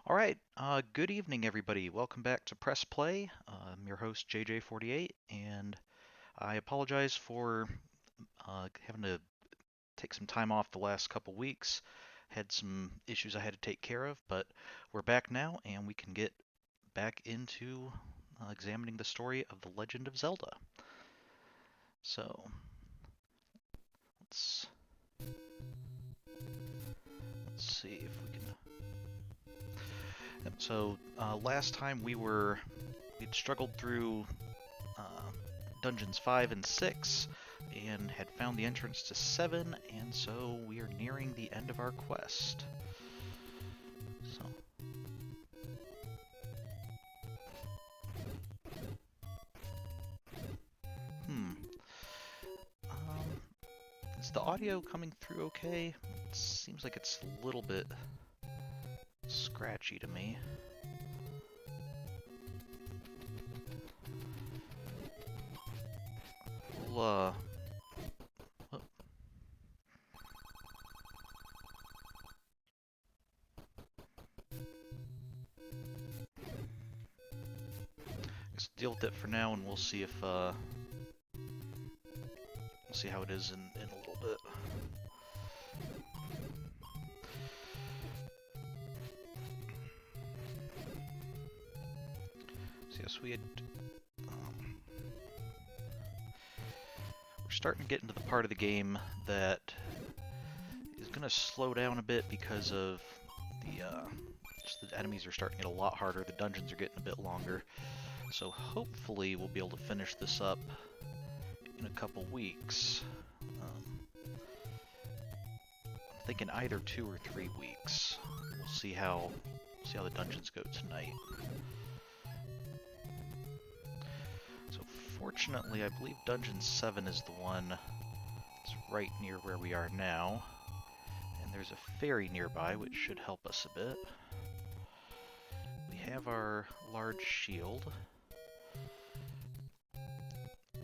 Alright, good evening everybody. Welcome back to Press Play. I'm your host JJ48, and I apologize for having to take some time off the last couple weeks. Had some issues I had to take care of, but we're back now and we can get back into examining the story of The Legend of Zelda. So, let's, let's see if we can... So, last time we'd struggled through uh, Dungeons 5 and 6, and had found the entrance to 7, and so we are nearing the end of our quest. So, hmm. Um, is the audio coming through okay? It seems like it's a little bit scratchy to me. We'll, oh. Let's deal with it for now, and we'll see if, we'll see how it is in a little bit. So yes, we had, we're starting to get into the part of the game that is going to slow down a bit because of just the enemies are starting to get a lot harder, the dungeons are getting a bit longer. So hopefully we'll be able to finish this up in a couple weeks. I'm thinking either 2 or 3 weeks. We'll see how the dungeons go tonight. So fortunately, I believe Dungeon 7 is the one that's right near where we are now. And there's a fairy nearby, which should help us a bit. We have our large shield.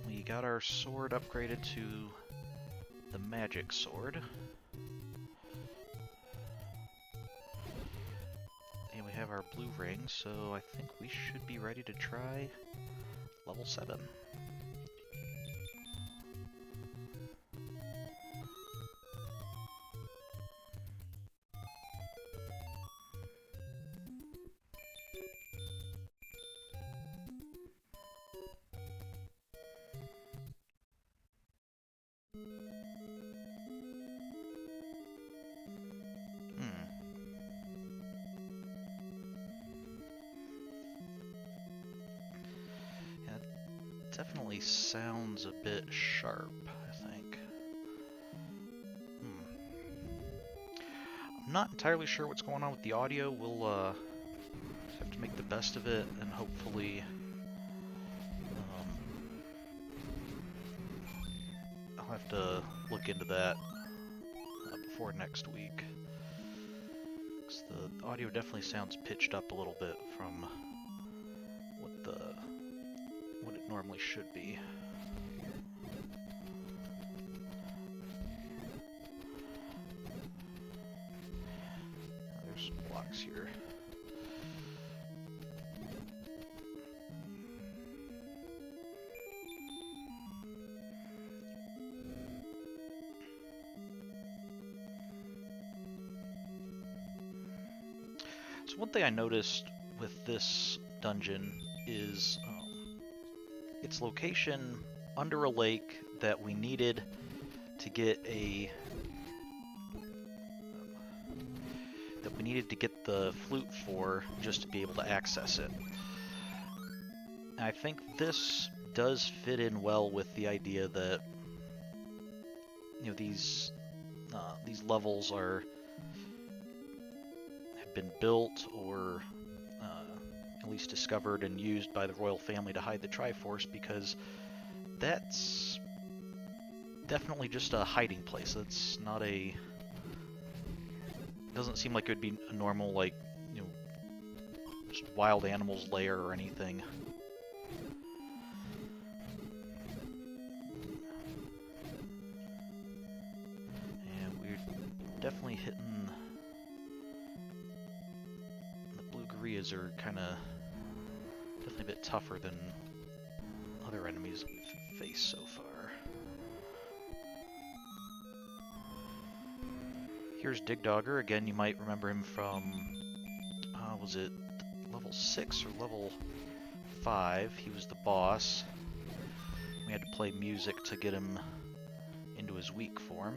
We got our sword upgraded to the magic sword. And we have our blue ring, so I think we should be ready to try level 7. Definitely sounds a bit sharp, I think. I'm not entirely sure what's going on with the audio. We'll have to make the best of it, and hopefully I'll have to look into that before next week. 'Cause the audio definitely sounds pitched up a little bit from what it normally should be. There's some blocks here. So one thing I noticed with this dungeon is its location under a lake that we needed to get the flute for, just to be able to access it. And I think this does fit in well with the idea that these levels have been built or at least discovered and used by the royal family to hide the Triforce, because that's definitely just a hiding place. That's not a... doesn't seem like it would be a normal, like, just wild animals lair or anything. And we're definitely hitting the blue areas are kind of definitely a bit tougher than other enemies we've faced so far. Here's Digdogger. Again, you might remember him from, was it level 6 or level 5? He was the boss. We had to play music to get him into his weak form.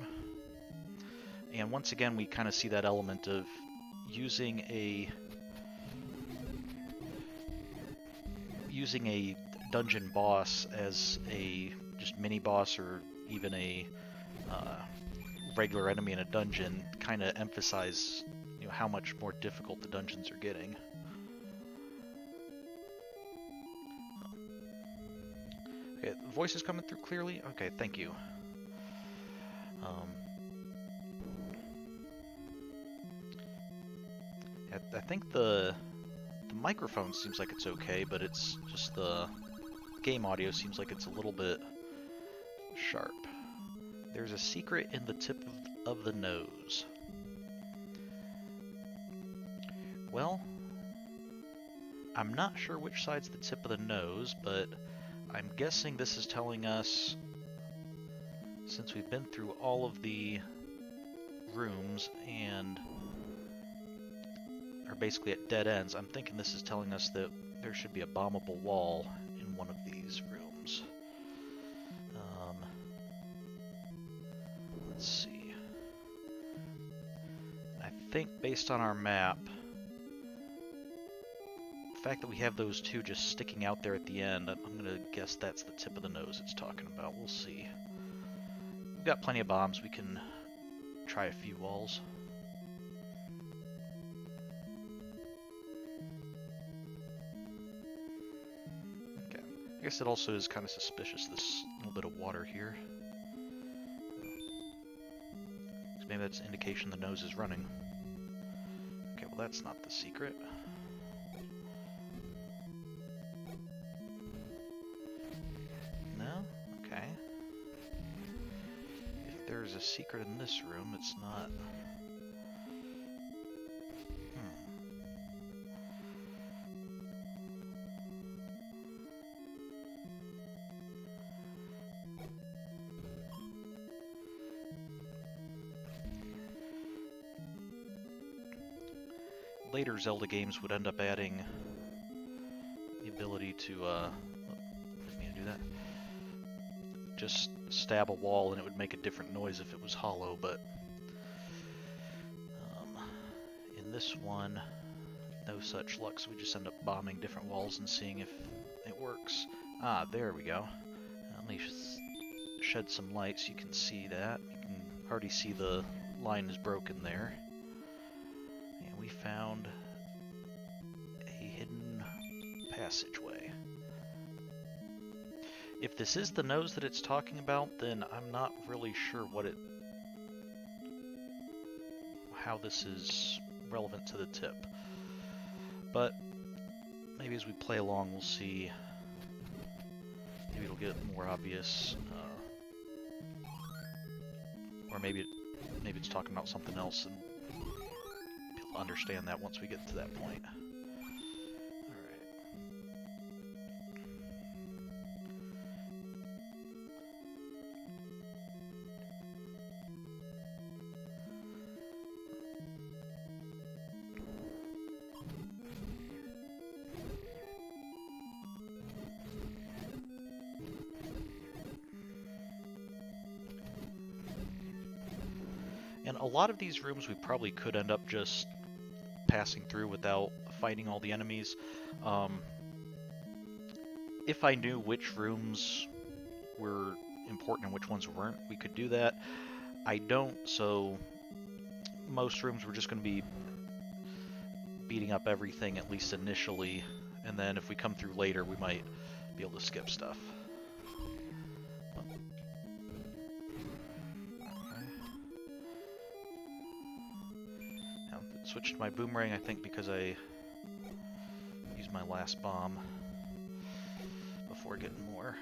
And once again, we kind of see that element of using a dungeon boss as a just mini boss or even a regular enemy in a dungeon, kind of emphasize how much more difficult the dungeons are getting. Okay, the voice is coming through clearly? Okay, thank you. I think the microphone seems like it's okay, but it's just the game audio seems like it's a little bit sharp. There's a secret in the tip of the nose. Well, I'm not sure which side's the tip of the nose, but I'm guessing this is telling us, since we've been through all of the rooms and are basically at dead ends, I'm thinking this is telling us that there should be a bombable wall in one of these rooms. Let's see. I think based on our map, the fact that we have those two just sticking out there at the end, I'm going to guess that's the tip of the nose it's talking about. We'll see. We've got plenty of bombs. We can try a few walls. Okay. I guess it also is kind of suspicious, this little bit of water here. Maybe that's an indication the nose is running. Okay, well that's not the secret. No? Okay. If there's a secret in this room, it's not... Later Zelda games would end up adding the ability to, didn't mean to do that. Just stab a wall and it would make a different noise if it was hollow, but in this one, no such luck, so we just end up bombing different walls and seeing if it works. Ah, there we go. Let me shed some light so you can see that. You can already see the line is broken there. And we found a hidden passageway. If this is the nose that it's talking about, then I'm not really sure how this is relevant to the tip. But maybe as we play along, we'll see. Maybe it'll get more obvious, or maybe it's talking about something else, and we'll understand that once we get to that point. And a lot of these rooms we probably could end up just passing through without fighting all the enemies. If I knew which rooms were important and which ones weren't, we could do that. I don't, so most rooms we're just going to be beating up everything, at least initially, and then if we come through later, we might be able to skip stuff. Switched to my boomerang, I think, because I used my last bomb before getting more.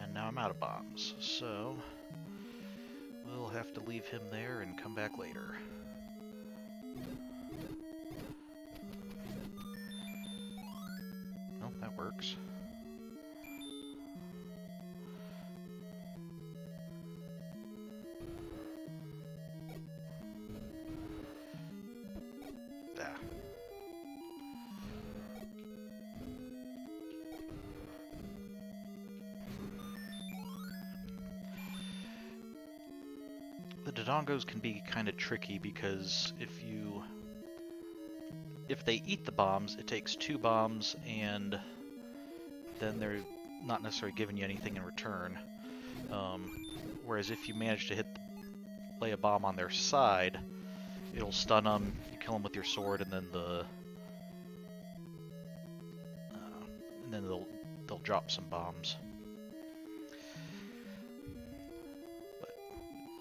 And now I'm out of bombs, so we'll have to leave him there and come back later. Oh, that works. The Dodongos can be kind of tricky because if they eat the bombs, it takes 2 bombs and then they're not necessarily giving you anything in return. Whereas if you manage to lay a bomb on their side, it'll stun them, you kill them with your sword, and then they'll drop some bombs.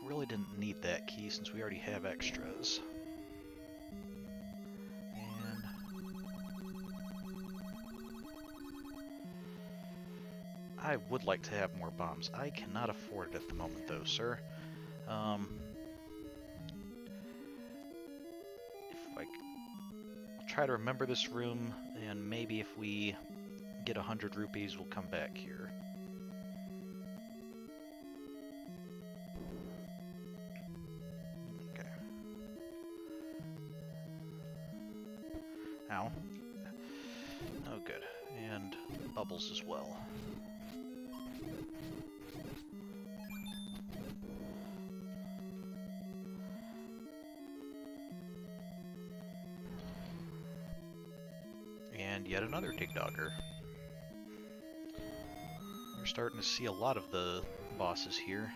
Really didn't need that key since we already have extras. And I would like to have more bombs. I cannot afford it at the moment though, sir. I'll try to remember this room, and maybe if we get 100 rupees, we'll come back here. Ow. Oh, good. And bubbles as well. And yet another Digdogger. We're starting to see a lot of the bosses here.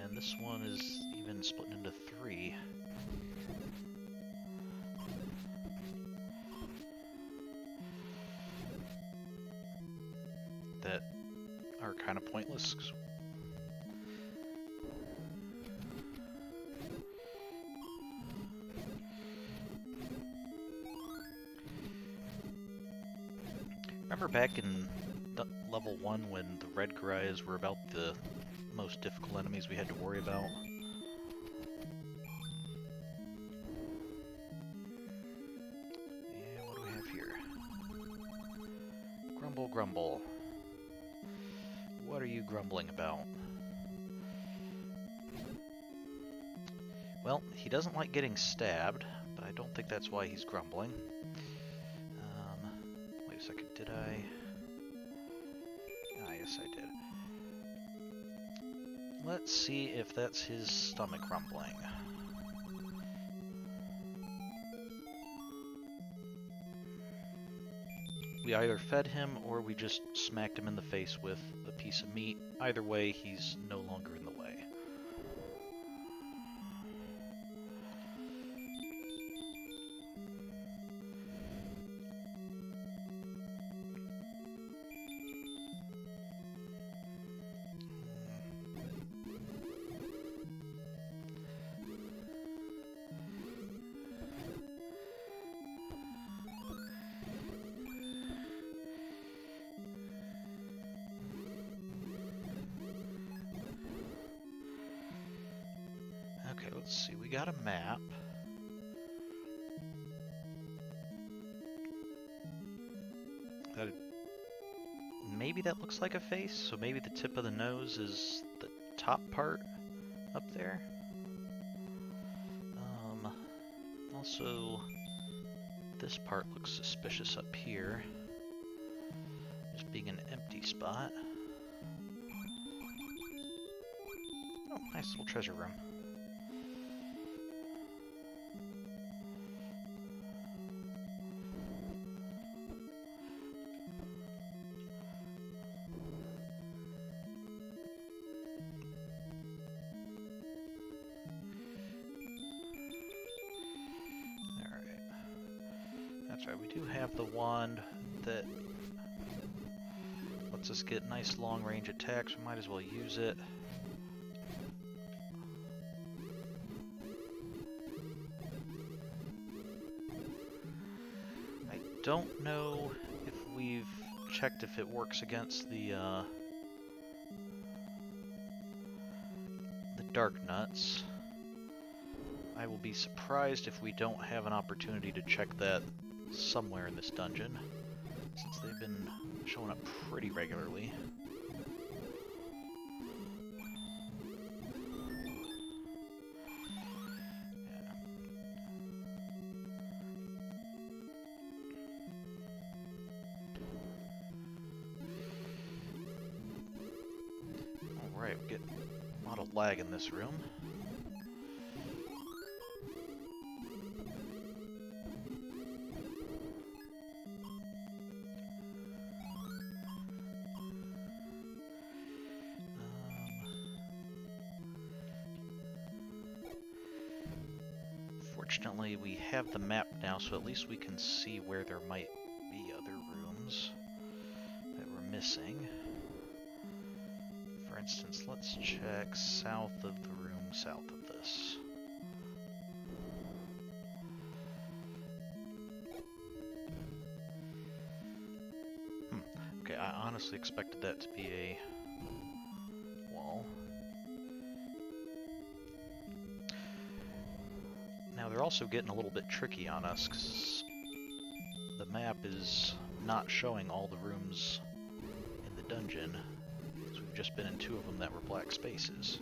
And this one is even split into 3. That are kind of pointless. Remember back in level 1 when the red Garayas were about the most difficult enemies we had to worry about? And what do we have here? Grumble, grumble. What are you grumbling about? Well, he doesn't like getting stabbed, but I don't think that's why he's grumbling. Wait a second, did I? Ah, yes I did. Let's see if that's his stomach rumbling. We either fed him or we just smacked him in the face with a piece of meat. Either way, he's no longer in the way. Okay, let's see, we got a map. Maybe that looks like a face, so maybe the tip of the nose is the top part up there. Also, this part looks suspicious up here, just being an empty spot. Oh, nice little treasure room. That's right, we do have the wand that lets us get nice long range attacks. We might as well use it. I don't know if we've checked if it works against the Dark Nuts. I will be surprised if we don't have an opportunity to check that somewhere in this dungeon, since they've been showing up pretty regularly. Alright, we get a lot of lag in this room. Fortunately, we have the map now, so at least we can see where there might be other rooms that we're missing. For instance, let's check south of the room south of this. Okay, I honestly expected that to be a wall. Now they're also getting a little bit tricky on us, because the map is not showing all the rooms in the dungeon, because we've just been in 2 of them that were black spaces.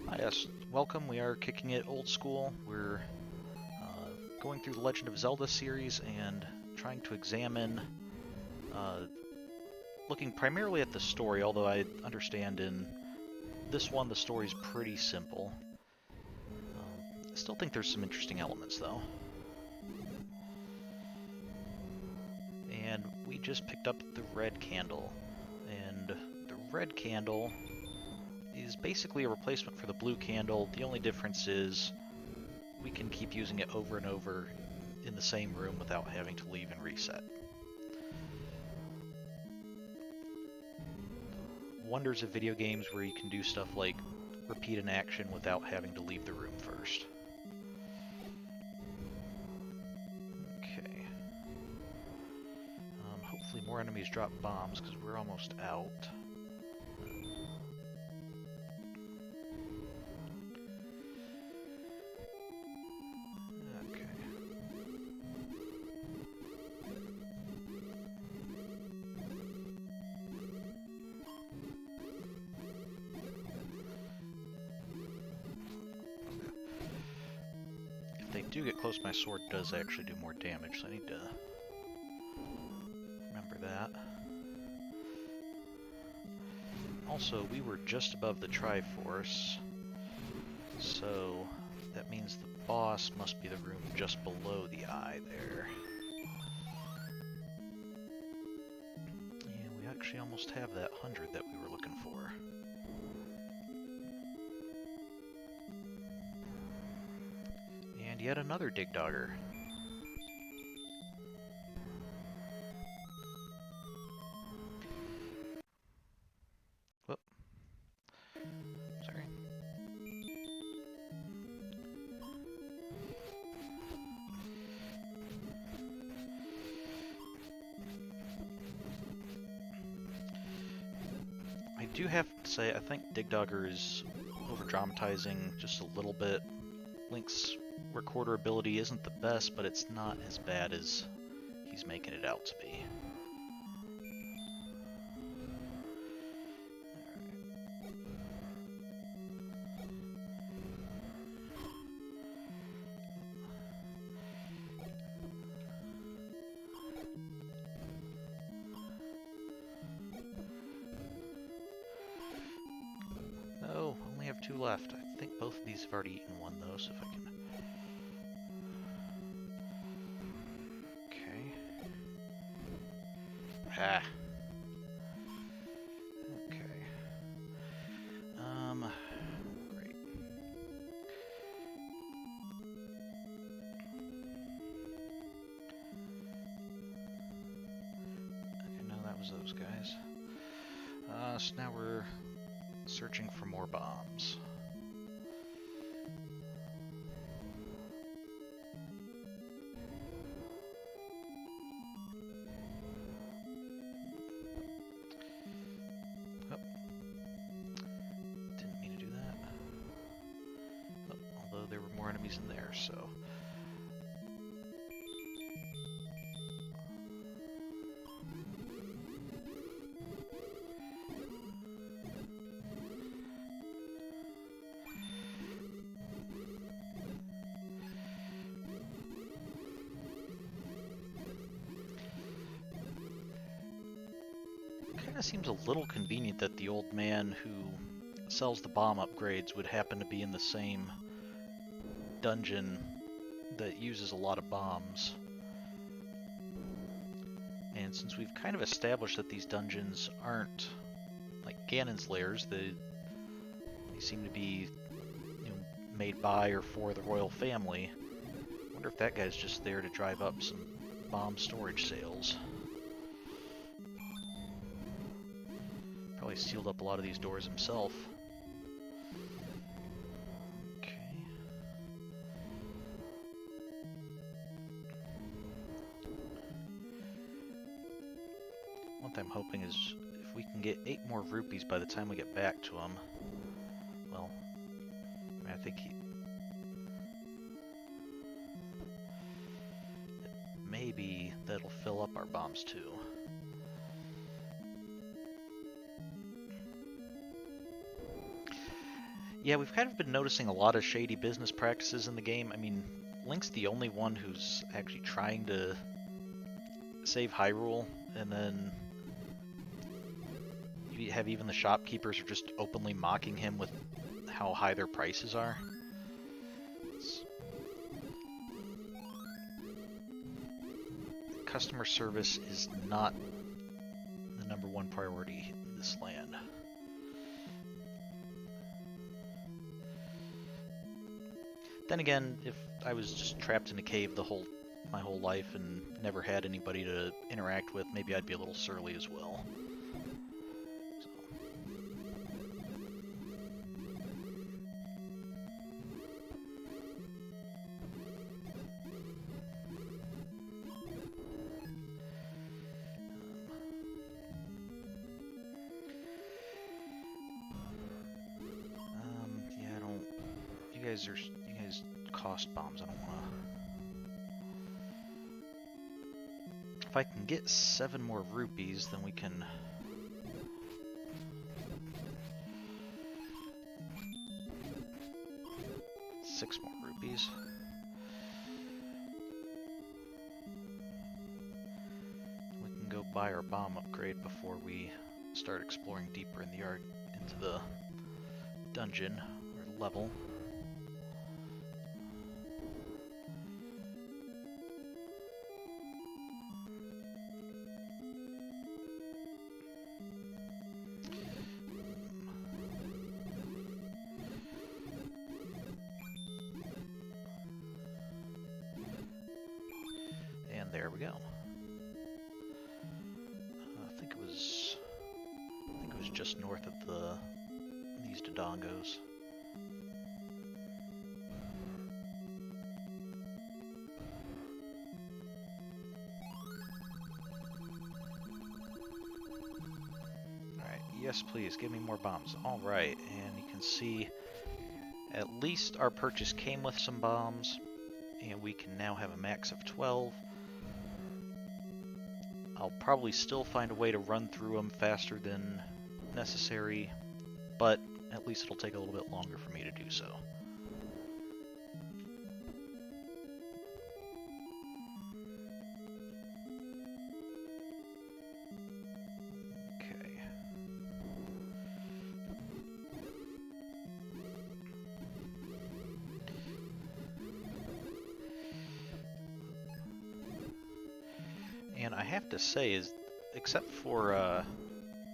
Hi, yes, welcome. We are kicking it old school. We're going through the Legend of Zelda series and trying to examine, looking primarily at the story, although I understand in this one the story's pretty simple. I still think there's some interesting elements, though. And we just picked up the red candle, and the red candle is basically a replacement for the blue candle. The only difference is we can keep using it over and over in the same room without having to leave and reset. Wonders of video games where you can do stuff like repeat an action without having to leave the room first. Okay. Hopefully more enemies drop bombs, because we're almost out. If they do get close, my sword does actually do more damage, so I need to remember that. Also, we were just above the Triforce, so that means the boss must be the room just below the eye there. And we actually almost have that 100 that we were looking for. And yet another Dig Dogger. Whoop. Sorry. I do have to say, I think Dig Dogger is over-dramatizing just a little bit. Link's recorder ability isn't the best, but it's not as bad as he's making it out to be. No, only have 2 left. I think both of these have already eaten one, though, so if I can... Okay. Ah. Okay. Great. Okay, no, that was those guys. So now we're searching for more bombs. so... Kinda seems a little convenient that the old man who sells the bomb upgrades would happen to be in the same dungeon that uses a lot of bombs. And since we've kind of established that these dungeons aren't like Ganon's lairs, they seem to be, you know, made by or for the royal family. I wonder if that guy's just there to drive up some bomb storage sales. Probably sealed up a lot of these doors himself. Okay. One thing I'm hoping is if we can get 8 more rupees by the time we get back to him. Well, I think maybe that'll fill up our bombs too. Yeah, we've kind of been noticing a lot of shady business practices in the game. I mean, Link's the only one who's actually trying to save Hyrule, and then you have even the shopkeepers are just openly mocking him with how high their prices are. Customer service is not the #1 priority in this land. Then again, if I was just trapped in a cave my whole life and never had anybody to interact with, maybe I'd be a little surly as well. So. Yeah, I don't. You guys cost bombs. I don't wanna. If I can get 7 more rupees, then we can. 6 more rupees. We can go buy our bomb upgrade before we start exploring deeper in the yard into the dungeon or level. There we go. I think it was just north of these Dodongos. Alright, yes please, give me more bombs. Alright, and you can see at least our purchase came with some bombs, and we can now have a max of 12. I'll probably still find a way to run through them faster than necessary, but at least it'll take a little bit longer for me to do so. Okay. And I have to say, except for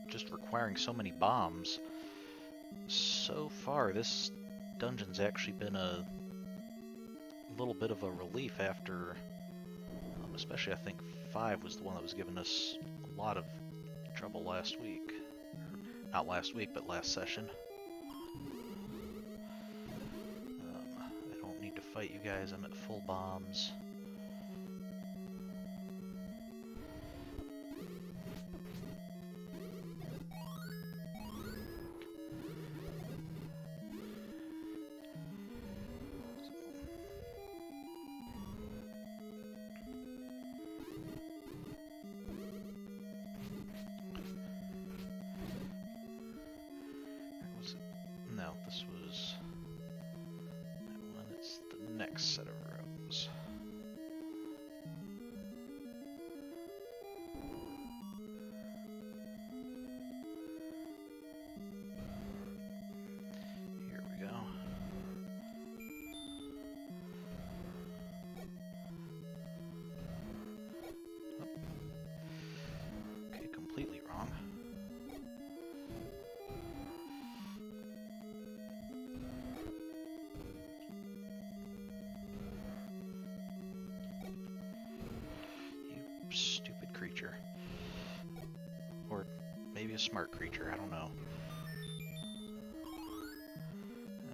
just requiring so many bombs, so far this dungeon's actually been a little bit of a relief after, especially I think 5 was the one that was giving us a lot of trouble last week. Not last week, but last session. I don't need to fight you guys, I'm at full bombs. next set of rooms. Here we go. Okay, completely wrong. Stupid creature. Or maybe a smart creature, I don't know.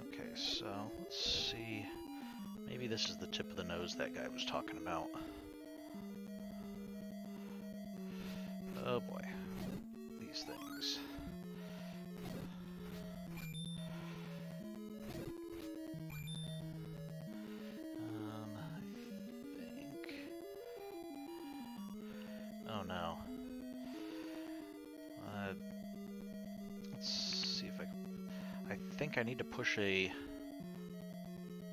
Okay, so let's see. Maybe this is the tip of the nose that guy was talking about. Oh boy. These things. I think... Oh no. Let's see if I think I need to push a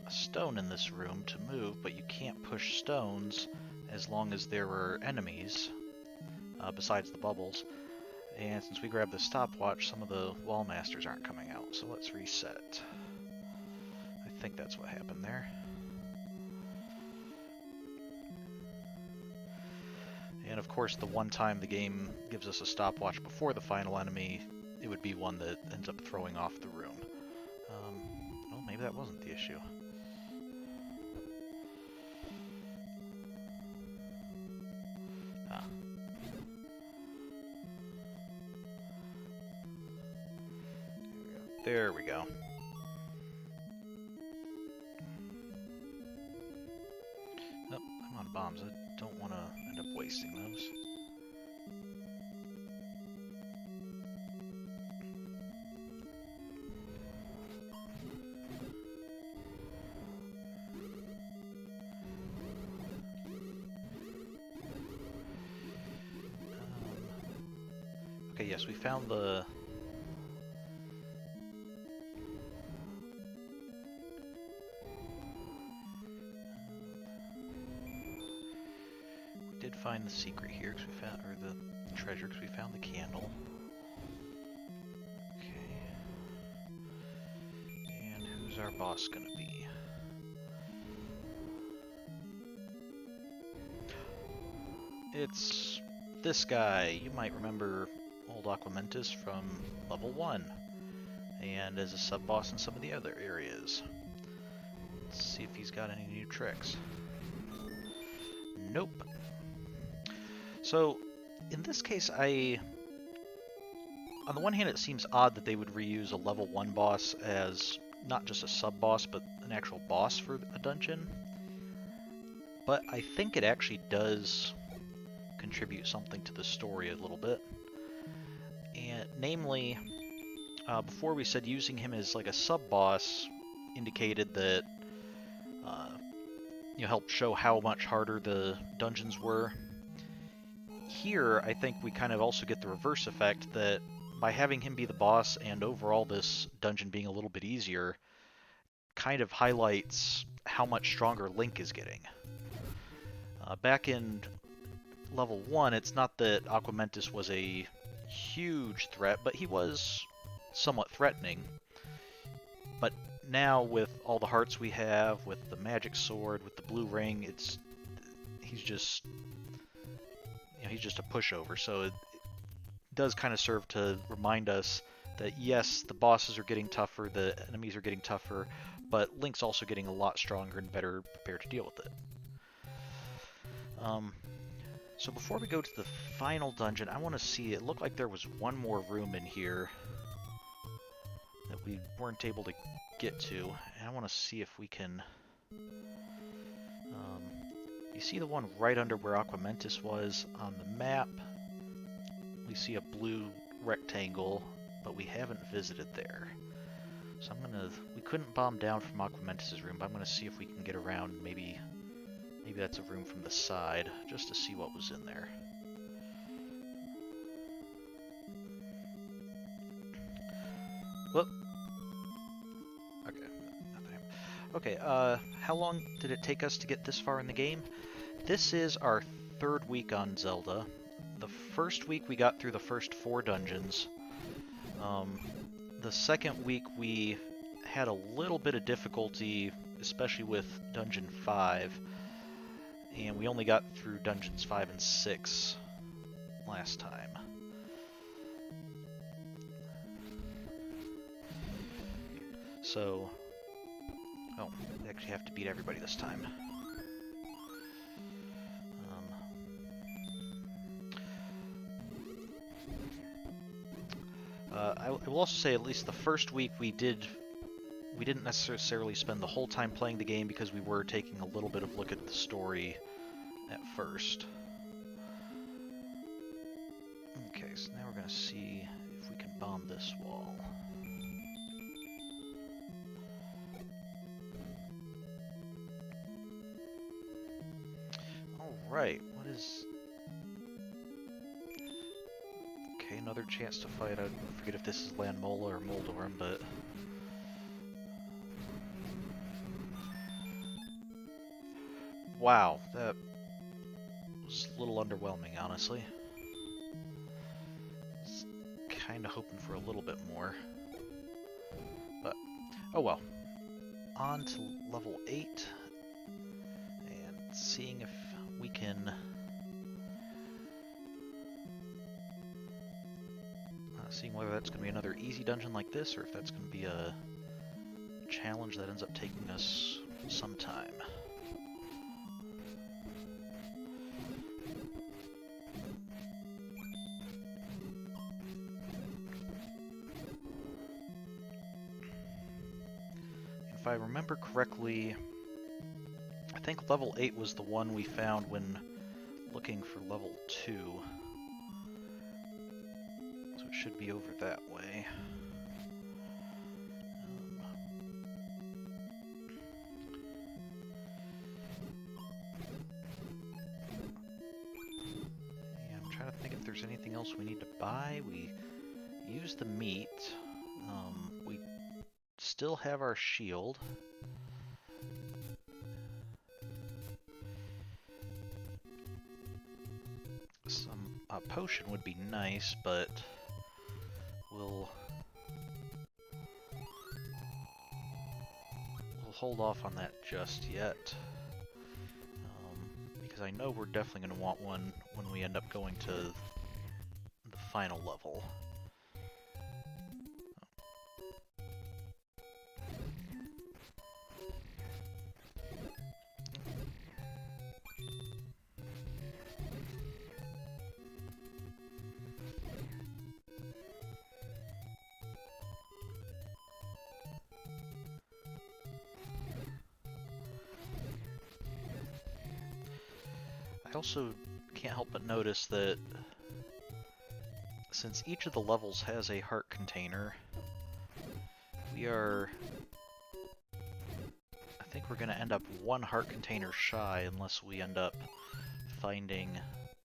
stone in this room to move, but you can't push stones as long as there are enemies besides the bubbles. And since we grabbed the stopwatch, some of the wall masters aren't coming out, so let's reset. I think that's what happened there. And of course, the one time the game gives us a stopwatch before the final enemy, it would be one that ends up throwing off the room. Well, maybe that wasn't the issue. Ah. There we go. Oh, I'm on bombs. I don't want to end up wasting those. Okay, yes, we found the... We did find the secret here, because we found, or the treasure, because we found the candle. Okay. And who's our boss gonna be? It's this guy. You might remember old Aquamentus from level 1, and as a sub-boss in some of the other areas. Let's see if he's got any new tricks. Nope. So, in this case, on the one hand, it seems odd that they would reuse a level 1 boss as not just a sub-boss, but an actual boss for a dungeon. But I think it actually does contribute something to the story a little bit. And namely, before we said using him as like a sub-boss indicated that helped show how much harder the dungeons were. Here, I think we kind of also get the reverse effect that by having him be the boss and overall this dungeon being a little bit easier, kind of highlights how much stronger Link is getting. Back in level 1, it's not that Aquamentus was a huge threat, but he was somewhat threatening. But now with all the hearts we have, with the magic sword, with the blue ring, he's just a pushover. So it does kind of serve to remind us that yes, the bosses are getting tougher, the enemies are getting tougher, but Link's also getting a lot stronger and better prepared to deal with it. So before we go to the final dungeon, I want to see, it looked like there was one more room in here that we weren't able to get to, and I want to see if we can... you see the one right under where Aquamentus was on the map? We see a blue rectangle, but we haven't visited there. So we couldn't bomb down from Aquamentus' room, but I'm gonna see if we can get around, maybe that's a room from the side, just to see what was in there. Whoop. Okay, nothing. Okay, how long did it take us to get this far in the game? This is our third week on Zelda. The first week we got through the first 4 dungeons. The second week we had a little bit of difficulty, especially with Dungeon 5, and we only got through Dungeons 5 and 6 last time. So, oh, we actually have to beat everybody this time. I will also say, at least the first week we didn't necessarily spend the whole time playing the game because we were taking a little bit of look at the story at first. Okay, so now we're going to see if we can bomb this wall. Alright, what is... Okay, another chance to fight. I forget if this is Landmola or Moldorm, but... Wow, that was a little underwhelming, honestly. Was kinda hoping for a little bit more. But, oh well. On to level 8, and seeing if we can... seeing whether that's going to be another easy dungeon like this, or if that's going to be a challenge that ends up taking us some time. If I remember correctly, I think level 8 was the one we found when looking for level 2. So it should be over that way. Yeah, I'm trying to think if there's anything else we need to buy. We use the meat. We still have our shield. Some potion would be nice, but we'll hold off on that just yet, because I know we're definitely going to want one when we end up going to the final level. I also can't help but notice that since each of the levels has a heart container, we are... I think we're going to end up 1 heart container shy unless we end up finding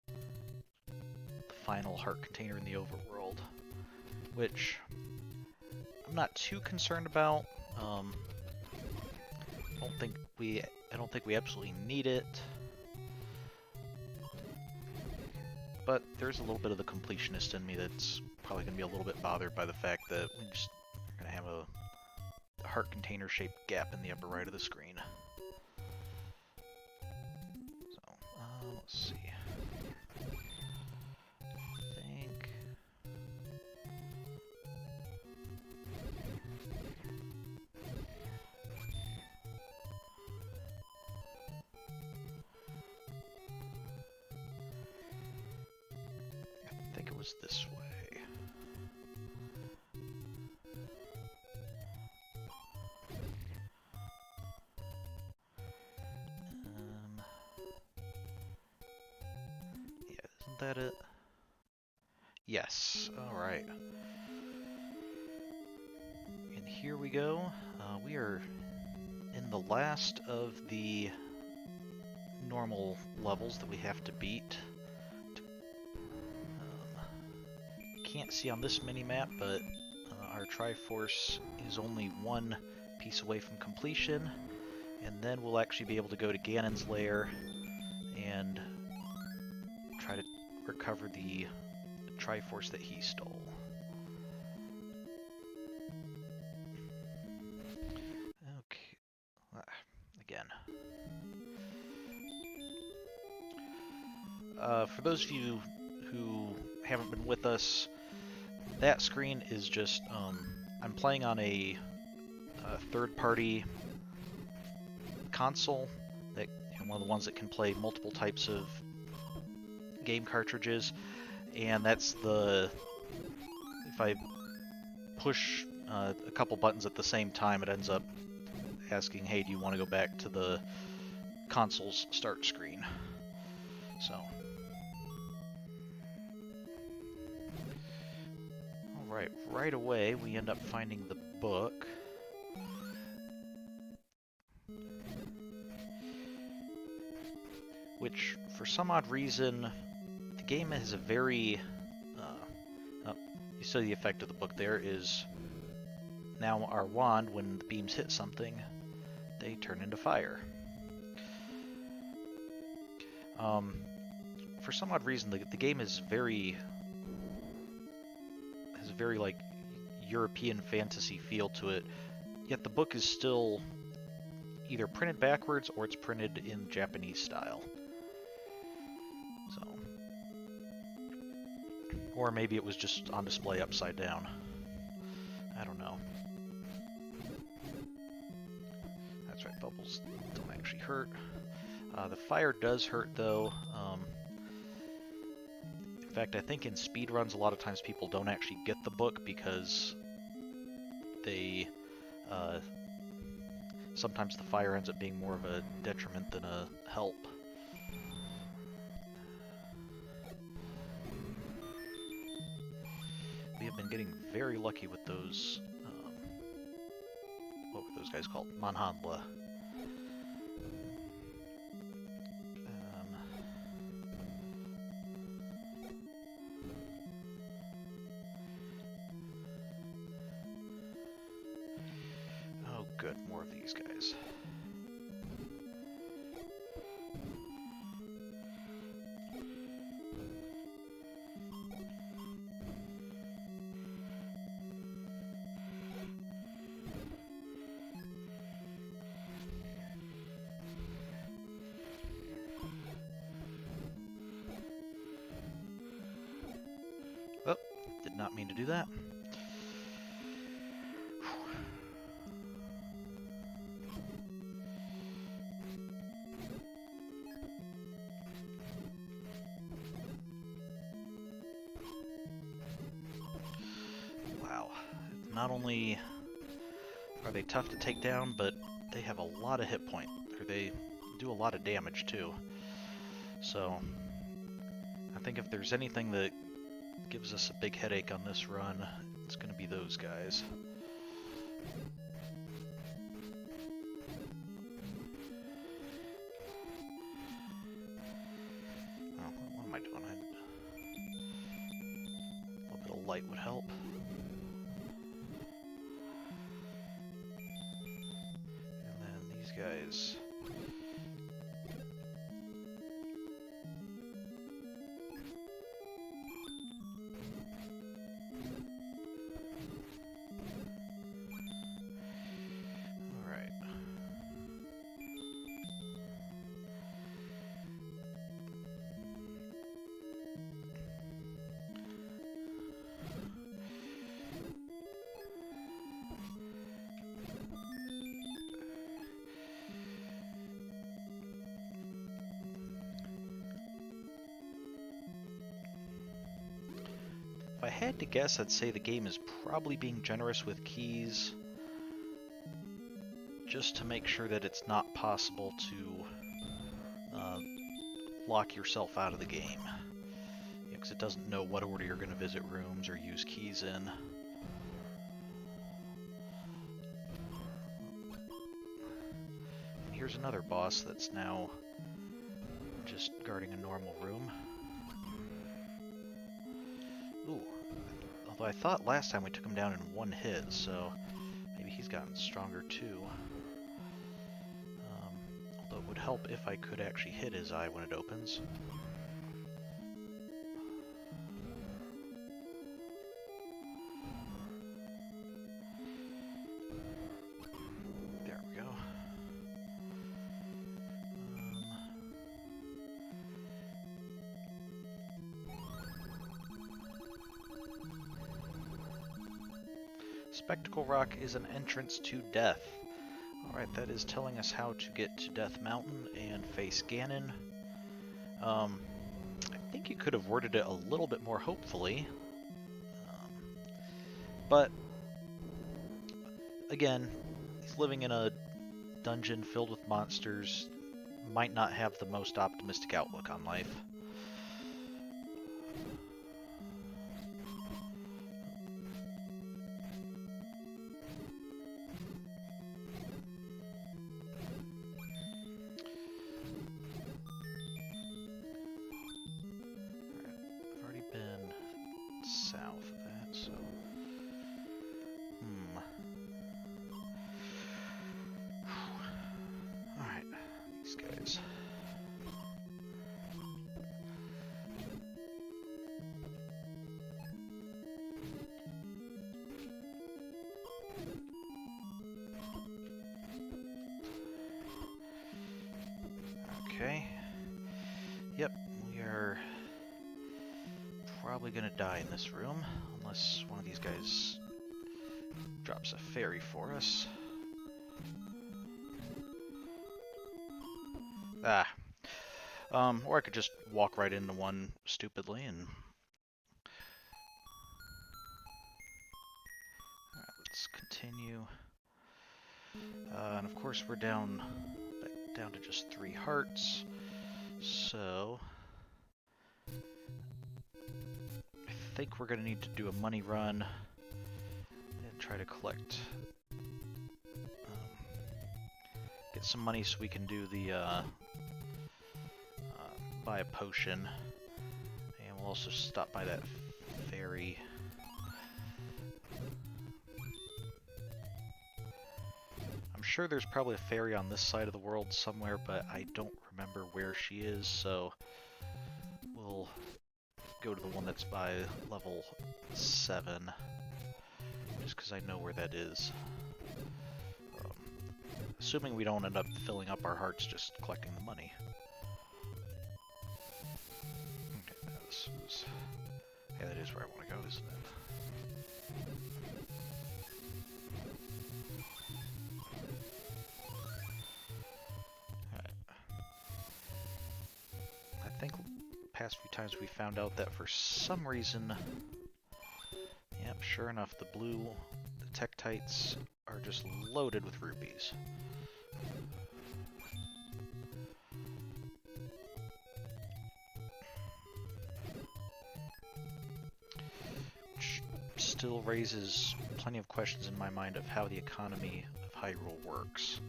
the final heart container in the overworld, which I'm not too concerned about. I don't think we absolutely need it. But there's a little bit of the completionist in me that's probably going to be a little bit bothered by the fact that we're going to have a heart container shaped gap in the upper right of the screen. So, let's see. I think... it was this way. Yeah, isn't that it? Yes, alright. And here we go. We are in the last of the normal levels that we have to beat. Can't see on this mini-map, but our Triforce is only 1 piece away from completion. And then we'll actually be able to go to Ganon's lair and try to recover the Triforce that he stole. Okay. Again. For those of you who haven't been with us, that screen is just, I'm playing on a third-party console, that one of the ones that can play multiple types of game cartridges, and that's if I push a couple buttons at the same time, it ends up asking, hey, do you want to go back to the console's start screen? So. Alright, right away we end up finding the book. Which, for some odd reason, the game has a very... you see the effect of the book there is now our wand, when the beams hit something, they turn into fire. For some odd reason, the game is very like European fantasy feel to it, yet the book is still either printed backwards or it's printed in Japanese style. So, or maybe it was just on display upside down. I don't know. That's right, bubbles don't actually hurt. The fire does hurt though. In fact, I think in speedruns a lot of times people don't actually get the book because they sometimes the fire ends up being more of a detriment than a help. We have been getting very lucky with those, what were those guys called? Manhandla. Oh good, more of these guys. Oh, did not mean to do that. Wow. Not only are they tough to take down, but they have a lot of hit points, or they do a lot of damage too. So, I think if there's anything that gives us a big headache on this run, it's going to be those guys. Oh, what am I doing? A little bit of light would help. And then these guys. If I had to guess, I'd say the game is probably being generous with keys just to make sure that it's not possible to lock yourself out of the game. Because it doesn't know what order you're going to visit rooms or use keys in. And here's another boss that's now just guarding a normal room. Ooh. Although I thought last time we took him down in one hit, so maybe he's gotten stronger too. would help if I could actually hit his eye when it opens. There we go. Spectacle Rock is an entrance to death. Alright, that is telling us how to get to Death Mountain and face Ganon. I think you could have worded it a little bit more hopefully. But, again, he's living in a dungeon filled with monsters, might not have the most optimistic outlook on life. Okay. Yep, we are probably gonna die in this room, unless one of these guys drops a fairy for us. Ah. Or I could just walk right into one stupidly and... Alright, let's continue. And of course we're down to just 3 hearts, so I think we're going to need to do a money run and try to collect, get some money so we can do the, buy a potion, and we'll also stop by that fairy. I'm sure there's probably a fairy on this side of the world somewhere, but I don't remember where she is, so we'll go to the one that's by level 7, just because I know where that is. Assuming we don't end up filling up our hearts just collecting the money. Okay, now this is... Yeah, that is where I want to go, isn't it? I think past few times we found out that for some reason, yep, sure enough, the Tektites are just loaded with rupees. Which still raises plenty of questions in my mind of how the economy of Hyrule works.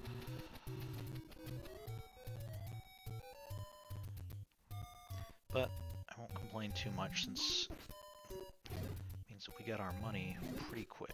But I won't complain too much since it means that we got our money pretty quick.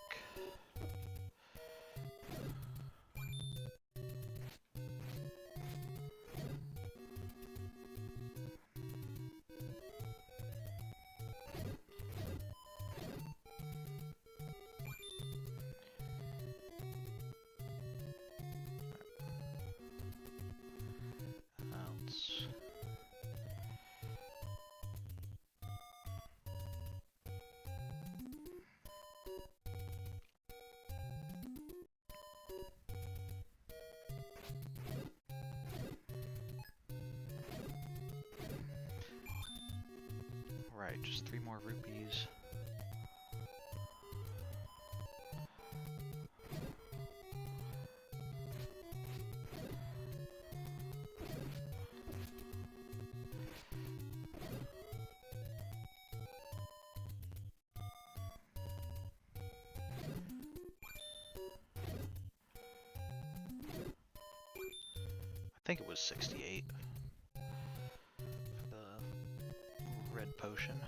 Right, just 3 more rupees. I think it was 68 for the red potion.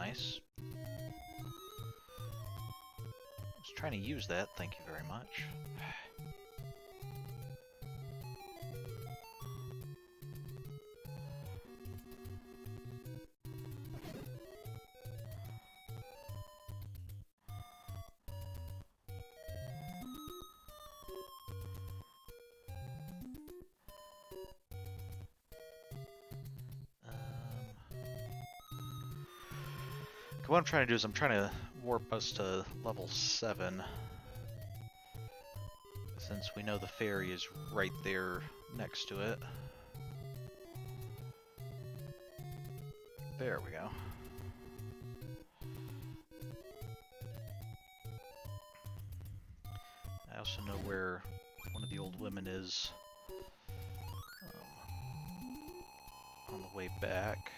nice. I was trying to use that, thank you very much. What I'm trying to do is I'm trying to warp us to level 7, since we know the ferry is right there next to it. There we go. I also know where one of the old women is on the way back.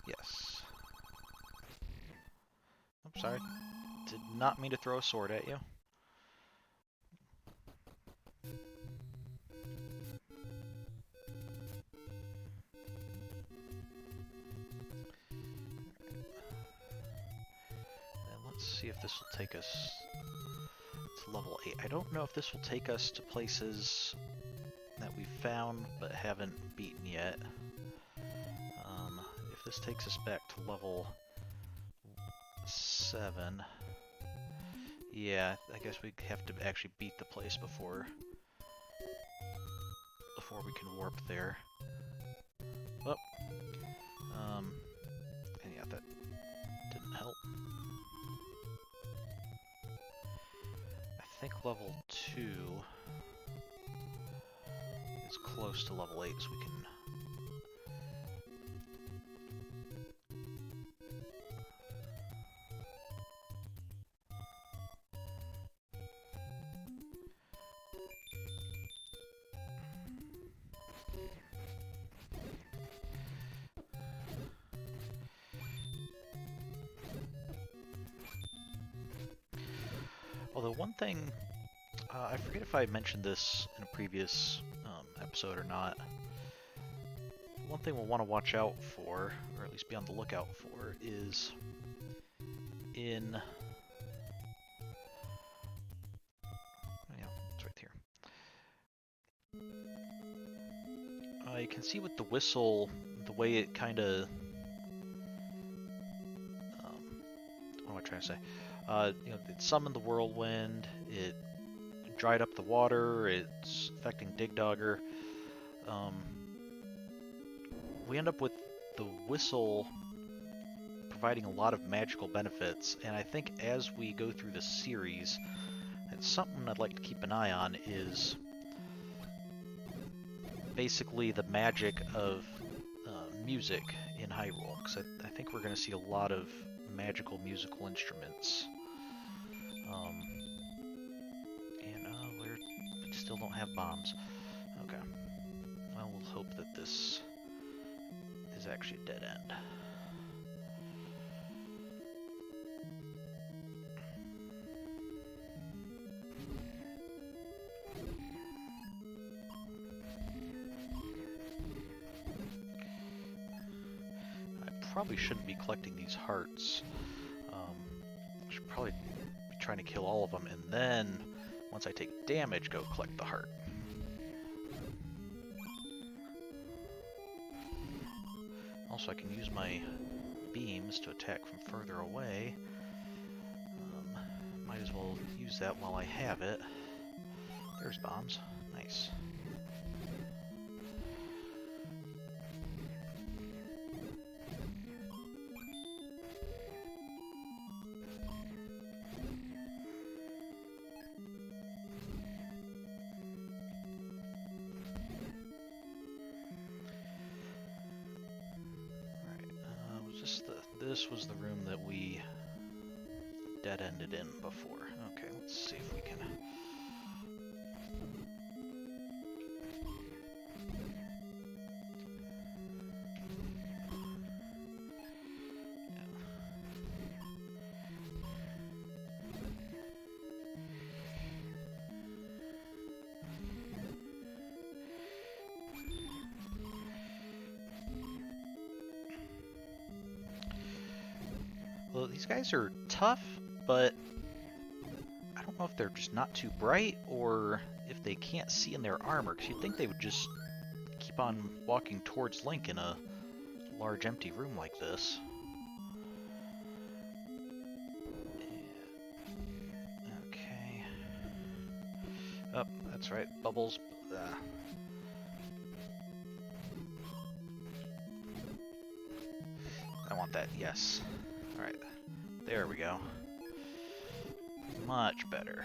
Yes. I'm sorry. Did not mean to throw a sword at you. Then let's see if this will take us to level 8. I don't know if this will take us to places that we've found but haven't beaten yet. If this takes us back to level 7, yeah, I guess we have to actually beat the place before we can warp there. Oh, and yeah, that didn't help. I think level 2 is close to level 8, so we can... Although one thing, I forget if I mentioned this in a previous episode or not. One thing we'll want to watch out for, or at least be on the lookout for, is in... Yeah, it's right here. You can see with the whistle, the way it kind of... what am I trying to say? You know, it summoned the whirlwind, it dried up the water, it's affecting Dig Dogger. We end up with the whistle providing a lot of magical benefits, and I think as we go through the series, it's something I'd like to keep an eye on is basically the magic of music in Hyrule, because I think we're going to see a lot of magical musical instruments. And we still don't have bombs. Okay. Well, we'll hope that this is actually a dead end. I probably shouldn't be collecting these hearts. I should probably be trying to kill all of them, and then, once I take damage, go collect the heart. Also, I can use my beams to attack from further away. Might as well use that while I have it. There's bombs. Nice. This was the room that we dead-ended in before. Okay, let's see if we can... these guys are tough, but I don't know if they're just not too bright or if they can't see in their armor, because you'd think they would just keep on walking towards Link in a large empty room like this. Okay. Oh, that's right, bubbles. I want that, yes. Alright, there we go. Much better.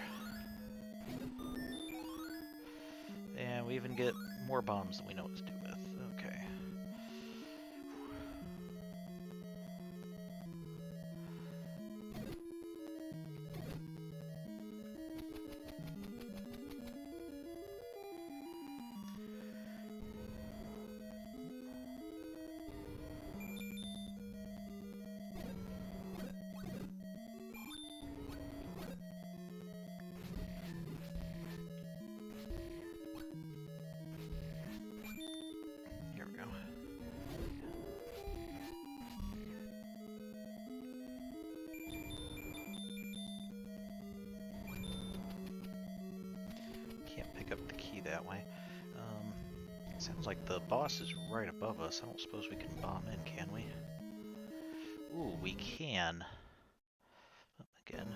And we even get more bombs than we know what to do with. Okay. Here we go. Can't pick up the key that way. Sounds like the boss is right above us. I don't suppose we can bomb in, can we? Ooh, we can. Again.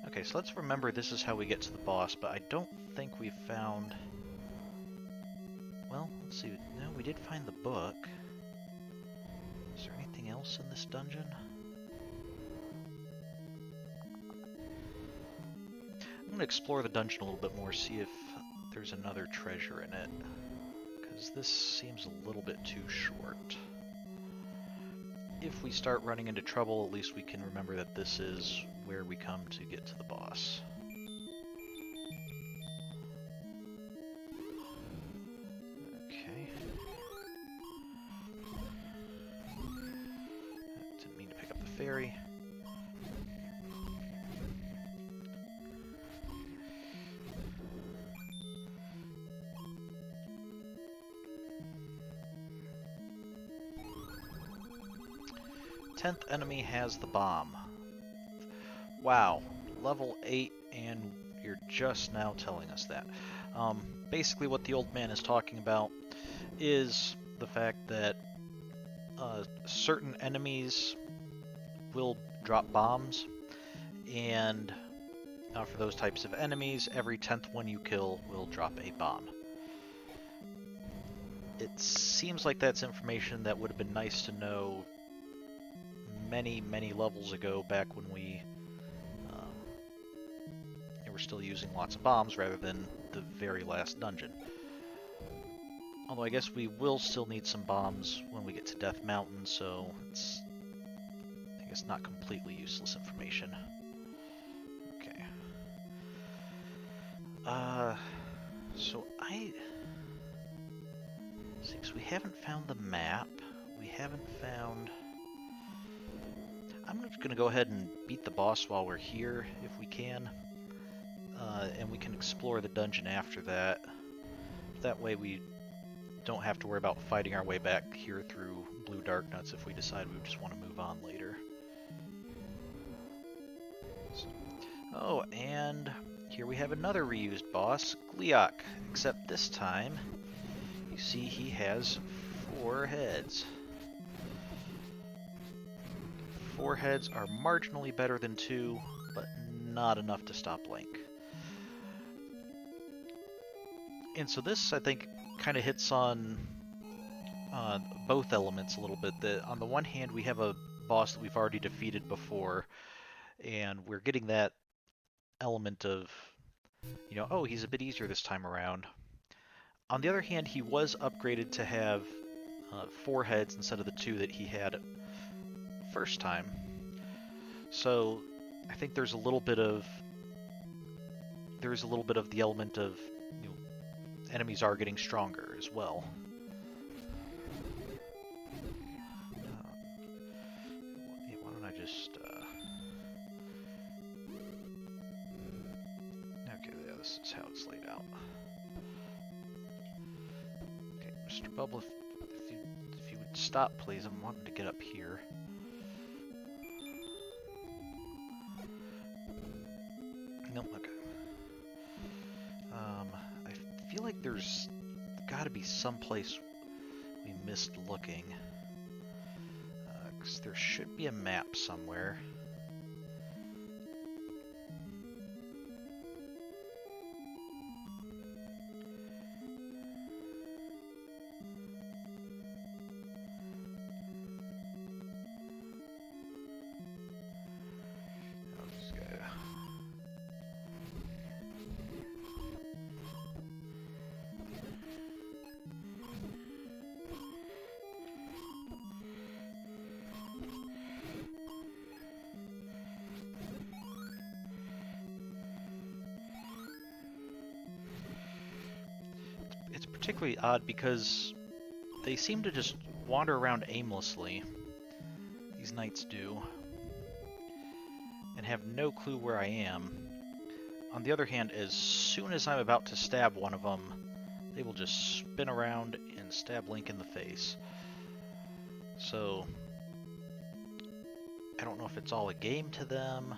Okay, so let's remember this is how we get to the boss, but I don't think we've found... Well, let's see. No, we did find the book. Is there anything else in this dungeon? I'm going to explore the dungeon a little bit more, see if there's another treasure in it, because this seems a little bit too short. If we start running into trouble, at least we can remember that this is where we come to get to the boss. Okay. Didn't mean to pick up the ferry. Tenth enemy has the bomb. Wow, level 8, and you're just now telling us that. Basically what the old man is talking about is the fact that certain enemies will drop bombs, and for those types of enemies, every 10th one you kill will drop a bomb. It seems like that's information that would have been nice to know many, many levels ago, back when we were still using lots of bombs rather than the very last dungeon. Although I guess we will still need some bombs when we get to Death Mountain, so it's, I guess, not completely useless information. Okay. So since we haven't found the map, we haven't found... I'm just gonna go ahead and beat the boss while we're here, if we can. And we can explore the dungeon after that. That way we don't have to worry about fighting our way back here through Blue Darknuts if we decide we just want to move on later. Oh, and here we have another reused boss, Gleeok, except this time, you see he has 4 heads. 4 heads are marginally better than 2, but not enough to stop Link. And so this, I think, kind of hits on both elements a little bit. That on the one hand, we have a boss that we've already defeated before, and we're getting that element of, you know, oh, he's a bit easier this time around. On the other hand, he was upgraded to have 4 heads instead of the 2 that he had first time. So I think there's a little bit of the element of, you know, enemies are getting stronger as well. Why don't I just okay, yeah, this is how it's laid out. Okay, Mr. Bubble, if you would stop, please. I'm wanting to get up here. Nope, okay. I feel like there's gotta be some place we missed looking. 'Cause there should be a map somewhere. It's particularly odd because they seem to just wander around aimlessly. These knights do. And have no clue where I am. On the other hand, as soon as I'm about to stab one of them, they will just spin around and stab Link in the face. So, I don't know if it's all a game to them,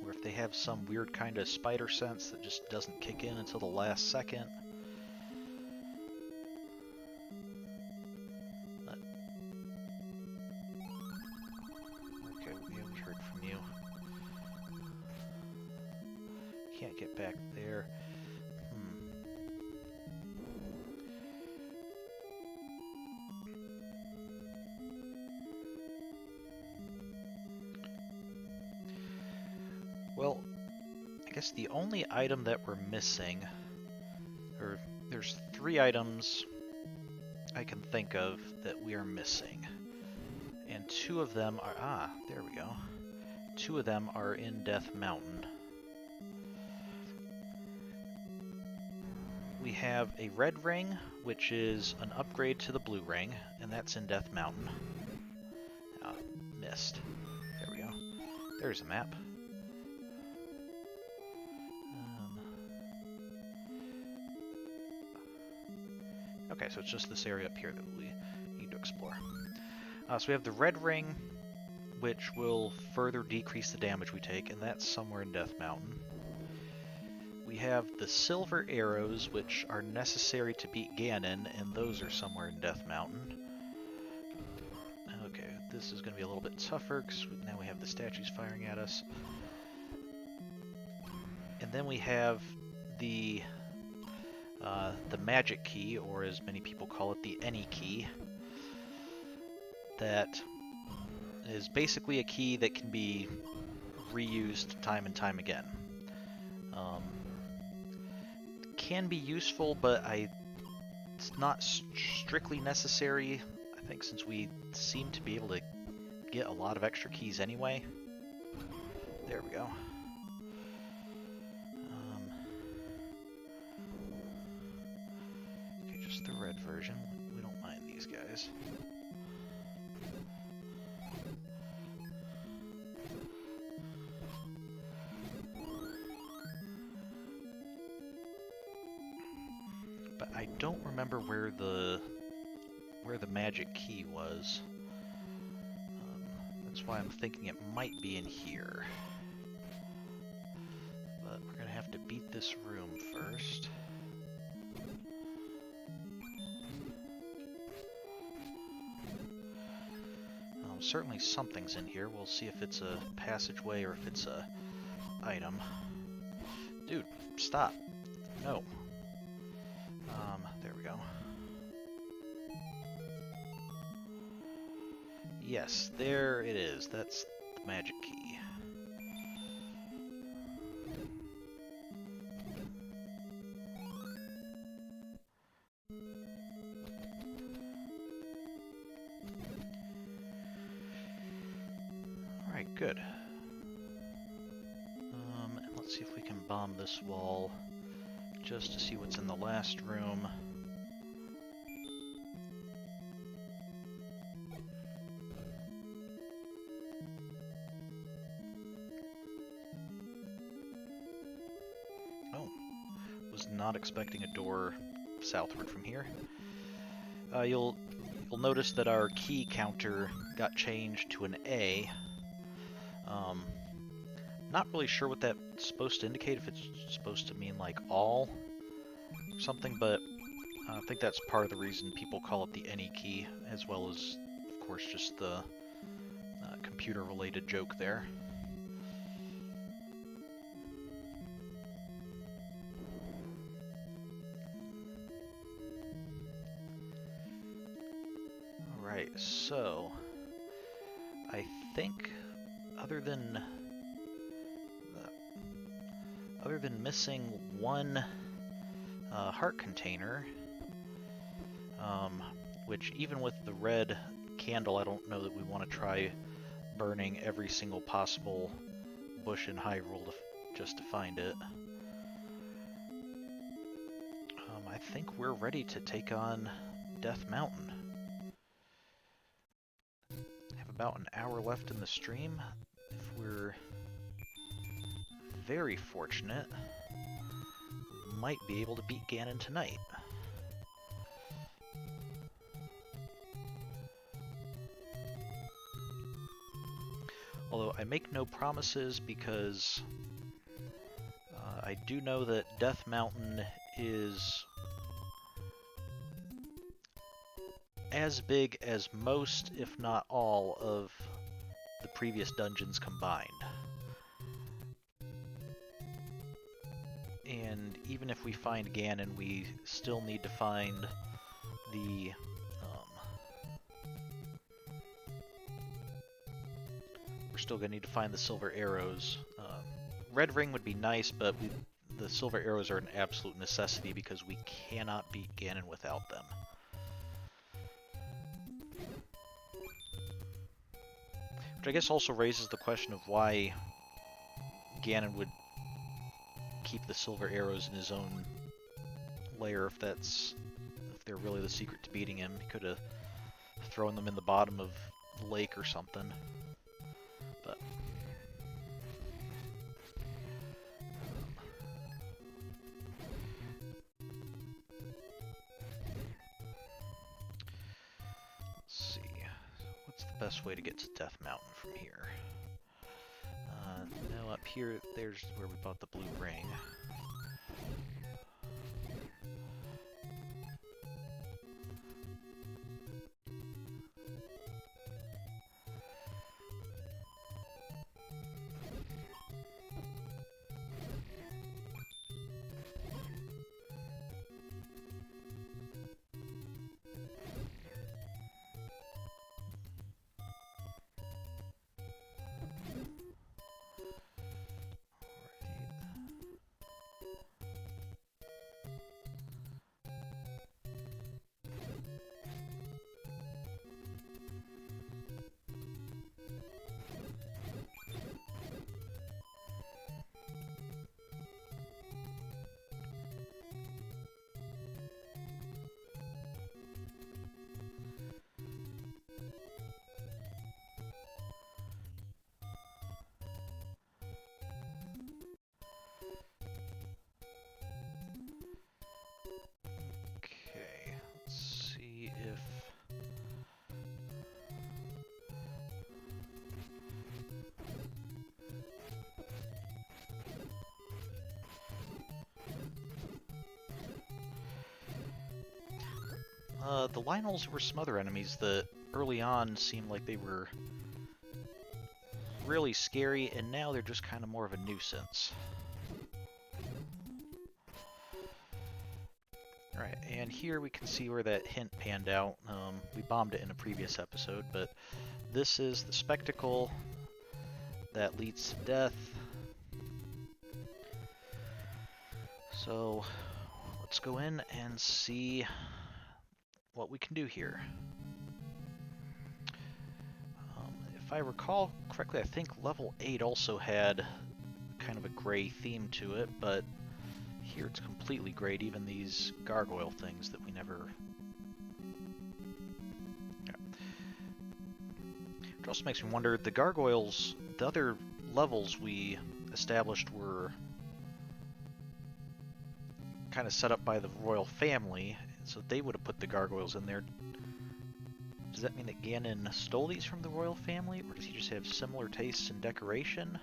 or if they have some weird kind of spider sense that just doesn't kick in until the last second. But, okay, yeah, we heard from you. Can't get back there. Well, I guess the only item that we're missing, or there's 3 items I can think of that we are missing. And 2 of them are, there we go. 2 of them are in Death Mountain. We have a red ring, which is an upgrade to the blue ring, and that's in Death Mountain. Missed. There we go. There's a map. Okay, so it's just this area up here that we need to explore. So we have the red ring, which will further decrease the damage we take, and that's somewhere in Death Mountain. We have the silver arrows, which are necessary to beat Ganon, and those are somewhere in Death Mountain. Okay, this is going to be a little bit tougher, because now we have the statues firing at us. And then we have the magic key, or as many people call it, the any key. That is basically a key that can be reused time and time again. Can be useful, but it's not strictly necessary, I think, since we seem to be able to get a lot of extra keys anyway. There we go. Okay, just the red version. We don't mind these guys. But I don't remember where the magic key was. That's why I'm thinking it might be in here. But we're gonna have to beat this room first. Certainly something's in here. We'll see if it's a passageway or if it's a item. Dude, stop. No. There we go. Yes, there it is. That's the magic key. Alright, good. And let's see if we can bomb this wall just to see what's in the last room. Not expecting a door southward from here. You'll you'll notice that our key counter got changed to an A. Not really sure what that's supposed to indicate, if it's supposed to mean like all or something, but I think that's part of the reason people call it the any key, as well as, of course, just the computer-related joke there. Alright, so I think other than missing one heart container, which even with the red candle, I don't know that we want to try burning every single possible bush in Hyrule just to find it. I think we're ready to take on Death Mountain. Have about an hour left in the stream. If we're very fortunate, we might be able to beat Ganon tonight. Although I make no promises, because I do know that Death Mountain is as big as most, if not all, of the previous dungeons combined. And even if we find Ganon, we still need to find the we're still going to need to find the silver arrows. Red ring would be nice, but the silver arrows are an absolute necessity because we cannot beat Ganon without them. Which I guess also raises the question of why Ganon would keep the silver arrows in his own lair if they're really the secret to beating him. He could have thrown them in the bottom of the lake or something. But let's see. What's the best way to get to Death Mountain from here? No, up here, there's where we bought the blue ring. The Lionels were some other enemies that early on seemed like they were really scary, and now they're just kind of more of a nuisance. Alright, and here we can see where that hint panned out. We bombed it in a previous episode, but this is the spectacle that leads to death. So let's go in and see what we can do here. If I recall correctly, I think level 8 also had kind of a gray theme to it, but here it's completely grayed, even these gargoyle things that we never... Yeah. Which also makes me wonder, the gargoyles, the other levels we established were kind of set up by the royal family, so they would have put the gargoyles in there. Does that mean that Ganon stole these from the royal family, or does he just have similar tastes in decoration?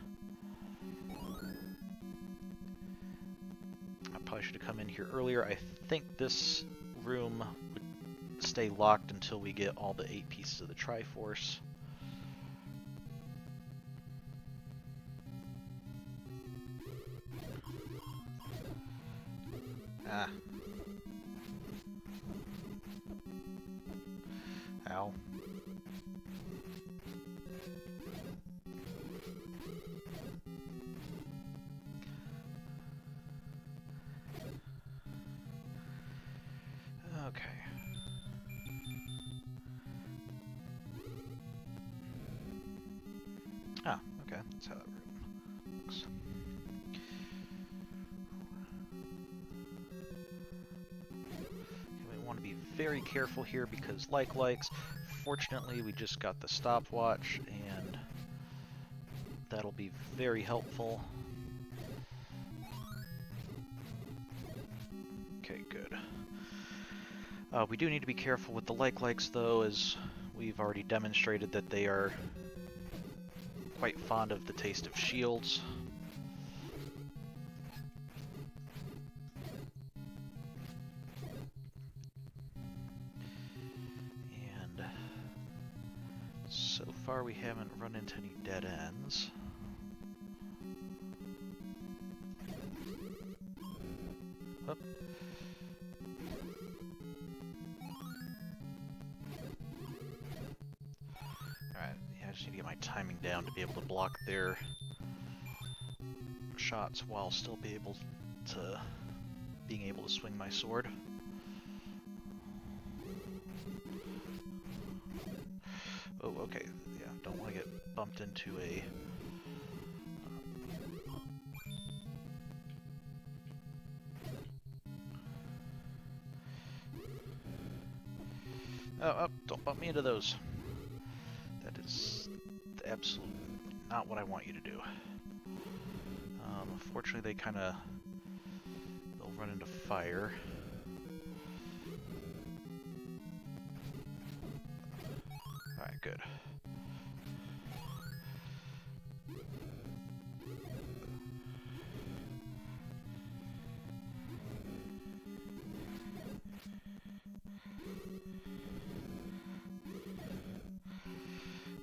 I probably should have come in here earlier. I think this room would stay locked until we get all the 8 pieces of the Triforce. Ah. Ow. Okay. Ah, okay. That's how that room looks. We want to be very careful here because likes. Fortunately, we just got the stopwatch, and that'll be very helpful. Okay, good. We do need to be careful with the likes, though, as we've already demonstrated that they are quite fond of the taste of shields. And so far we haven't run into any dead ends. Oop. Alright, yeah, I just need to get my timing down to be able to block their shots while still being able to swing my sword. Oh, okay, yeah, don't want to get bumped into a... Oh, don't bump me into those. That is absolutely not what I want you to do. Unfortunately, they'll run into fire. Alright, good.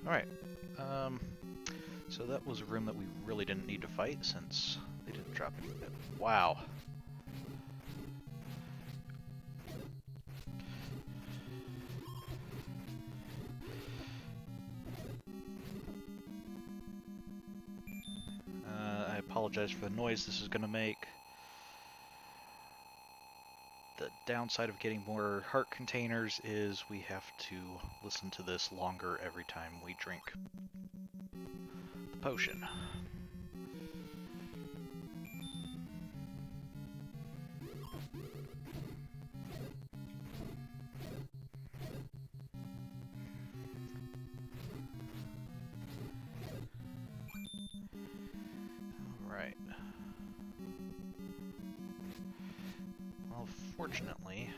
Alright, so that was a room that we really didn't need to fight since they didn't drop anything. Wow. I apologize for the noise this is going to make. The downside of getting more heart containers is we have to listen to this longer every time we drink the potion. Alright. Well, fortunately...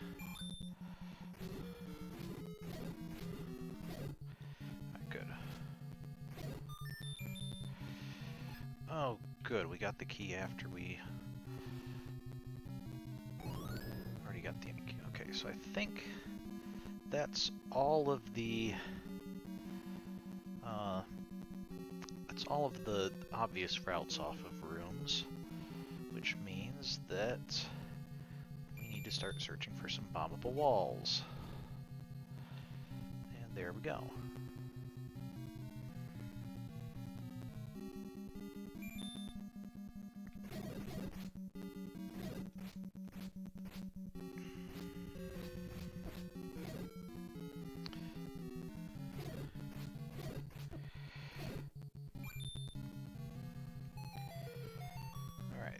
Good. Oh, good. We got the key after we... already got the key. Okay, so I think that's all of the... that's all of the obvious routes off of rooms, which means that we need to start searching for some bombable walls. And there we go.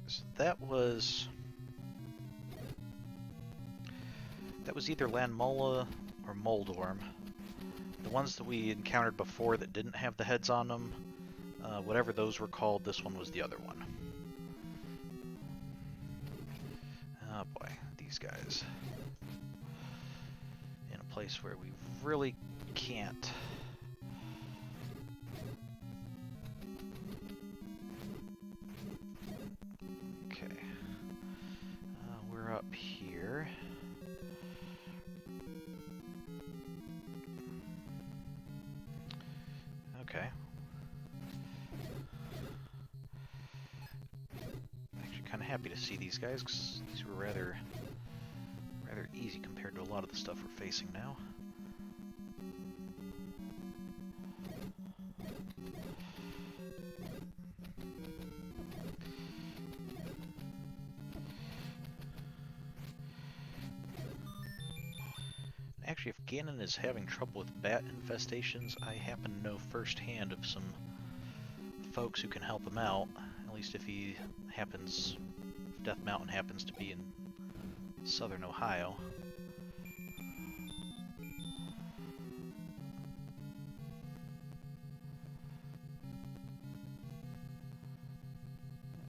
So that was either Lanmola or Moldorm. The ones that we encountered before that didn't have the heads on them, whatever those were called, this one was the other one. Oh boy, these guys. In a place where we really can't. Okay. We're up here. Okay. Actually kind of happy to see these guys, because these were rather easy compared to a lot of the stuff we're facing now. Actually, if Ganon is having trouble with bat infestations, I happen to know firsthand of some folks who can help him out, at least if he happens, if Death Mountain happens to be in southern Ohio.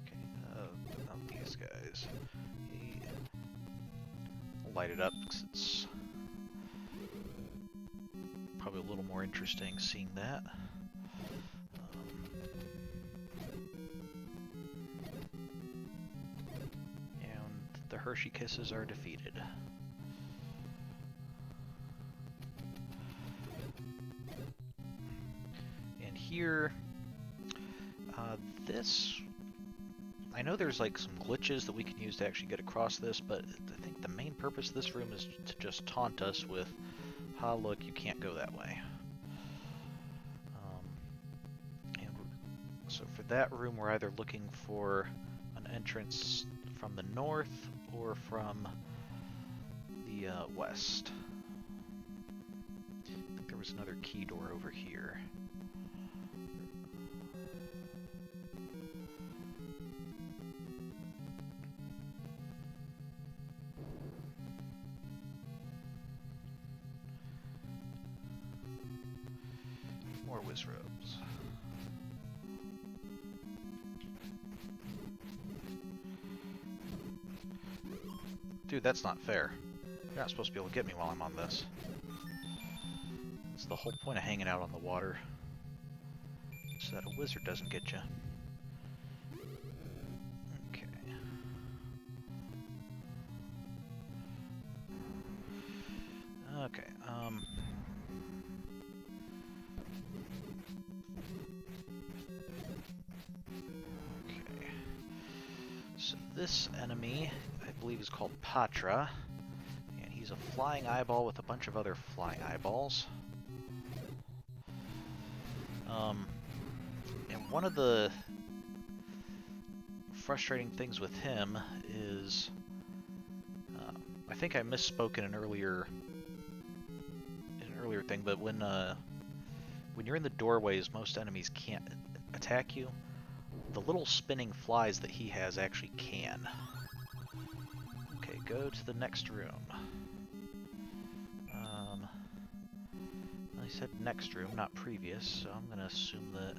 Okay, not these guys. I'll light it up because it's probably a little more interesting seeing that. The Hershey Kisses are defeated. And here, this, I know there's like some glitches that we can use to actually get across this, but I think the main purpose of this room is to just taunt us with, ha, look, you can't go that way. And so for that room, we're either looking for an entrance from the north or from the west. I think there was another key door over here. More whiz robes. Dude, that's not fair. You're not supposed to be able to get me while I'm on this. That's the whole point of hanging out on the water, so that a wizard doesn't get you. Okay. Okay, okay. So this enemy, I believe, is called Patra, and he's a flying eyeball with a bunch of other flying eyeballs. And one of the frustrating things with him is, I think I misspoke in an earlier thing, but when you're in the doorways, most enemies can't attack you. The little spinning flies that he has actually can. Okay, go to the next room. I said next room, not previous, so I'm gonna assume that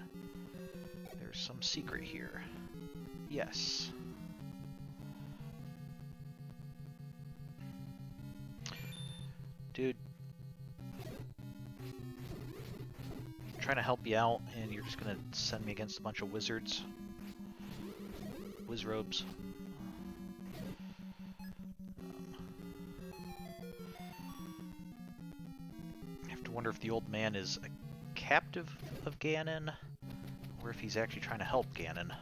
there's some secret here. Yes. Dude. I'm trying to help you out, and you're just gonna send me against a bunch of wizards. Wizrobes. I have to wonder if the old man is a captive of Ganon, or if he's actually trying to help Ganon.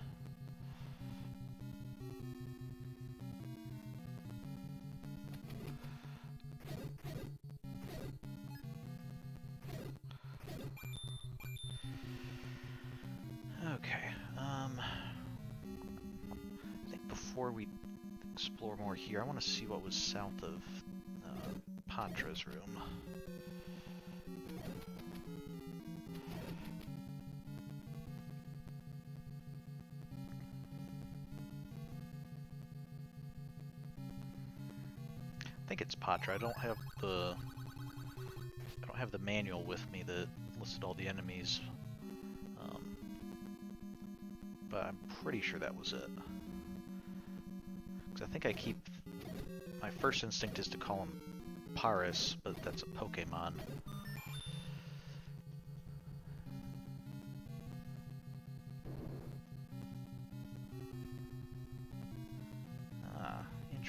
Okay, I think before we explore more here, I want to see what was south of Patra's room. I think it's Patra. I don't have the manual with me that listed all the enemies, but I'm pretty sure that was it. Because I think my first instinct is to call him Paris, but that's a Pokemon.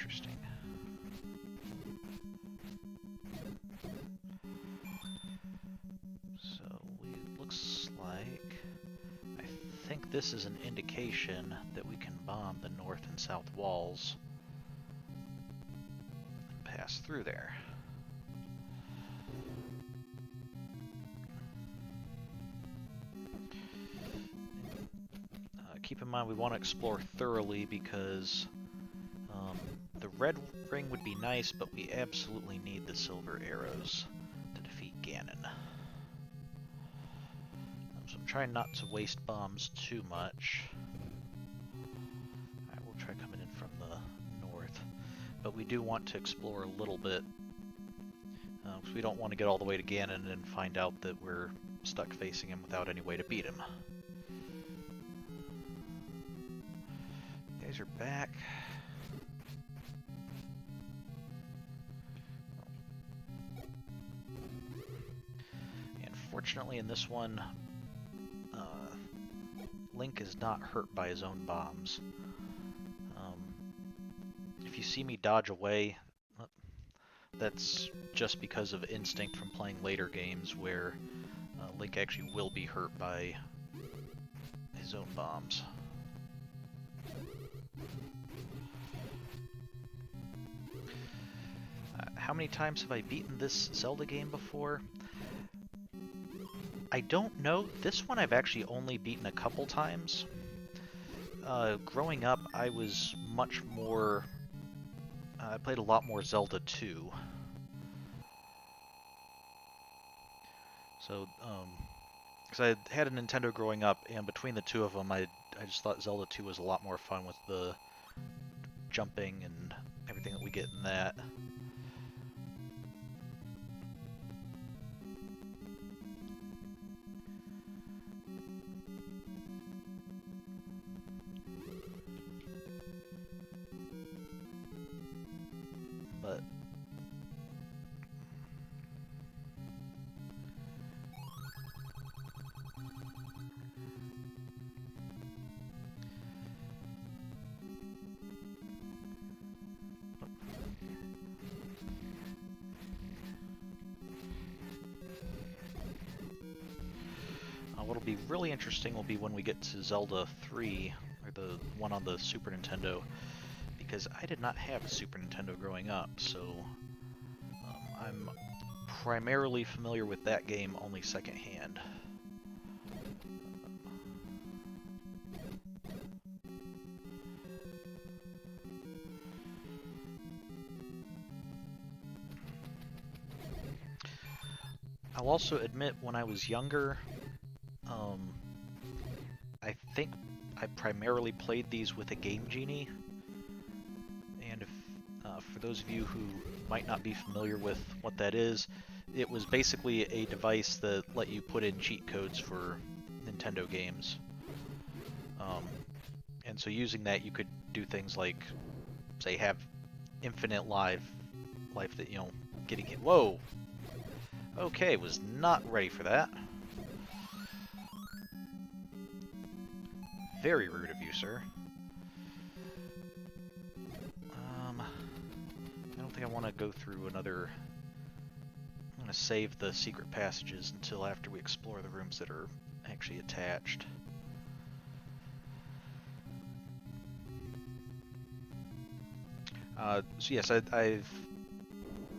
Interesting. So, looks like... I think this is an indication that we can bomb the north and south walls and pass through there. Keep in mind we want to explore thoroughly because the red ring would be nice, but we absolutely need the silver arrows to defeat Ganon. So I'm trying not to waste bombs too much. Alright, we'll try coming in from the north. But we do want to explore a little bit, because we don't want to get all the way to Ganon and find out that we're stuck facing him without any way to beat him. You guys are back. Fortunately, in this one, Link is not hurt by his own bombs. If you see me dodge away, that's just because of instinct from playing later games where Link actually will be hurt by his own bombs. How many times have I beaten this Zelda game before? I don't know. This one I've actually only beaten a couple times. Growing up, I was much more... I played a lot more Zelda II. So, because I had a Nintendo growing up, and between the two of them, I just thought Zelda 2 was a lot more fun with the jumping and everything that we get in that. But what'll be really interesting will be when we get to Zelda 3, or the one on the Super Nintendo, because I did not have a Super Nintendo growing up, so I'm primarily familiar with that game only secondhand. I'll also admit, when I was younger, I think I primarily played these with a Game Genie. And if, for those of you who might not be familiar with what that is, it was basically a device that let you put in cheat codes for Nintendo games. And so using that, you could do things like, say, have infinite life that, you know, getting hit. Whoa! Okay, was not ready for that. Very rude of you, sir. I don't think I want to go through another... I'm going to save the secret passages until after we explore the rooms that are actually attached. So yes, I've...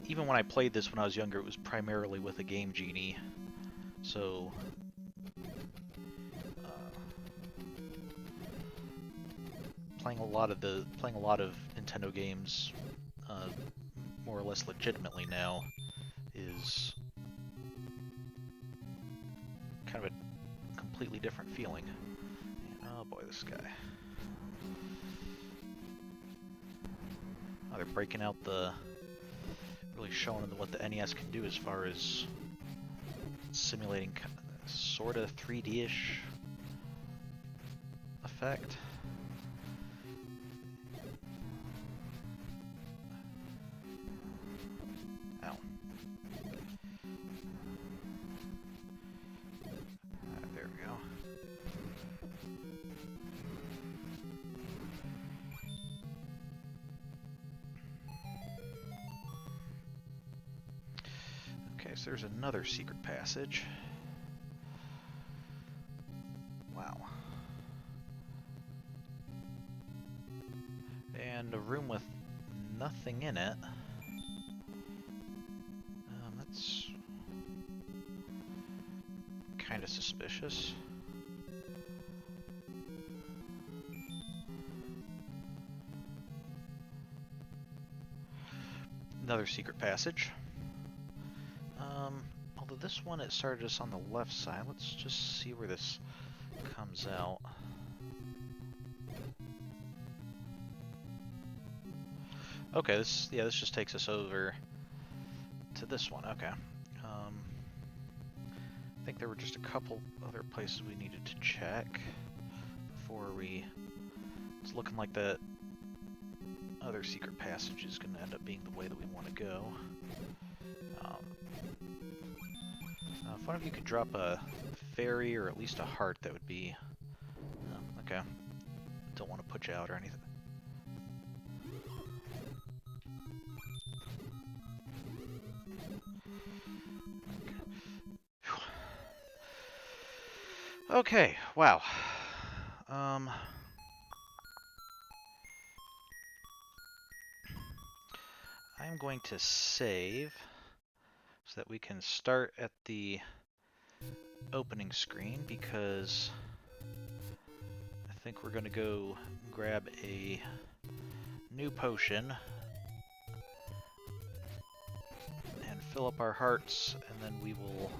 Even when I played this when I was younger, it was primarily with a Game Genie. So... playing a lot of Nintendo games more or less legitimately now is kind of a completely different feeling. And, oh boy, this guy. Oh, they're breaking out the... really showing what the NES can do as far as simulating sort of 3D-ish effect. Ow. There we go. So there's another secret passage. Wow. And a room with nothing in it. That's kind of suspicious. Another secret passage. Although this one, it started us on the left side. Let's just see where this comes out. Okay, this just takes us over to this one. Okay. I think there were just a couple other places we needed to check before we... It's looking like that other secret passage is going to end up being the way that we want to go. If one of you could drop a fairy or at least a heart, that would be... okay. Don't want to put you out or anything. Okay, wow. I'm going to save so that we can start at the opening screen, because I think we're going to go grab a new potion and fill up our hearts, and then we will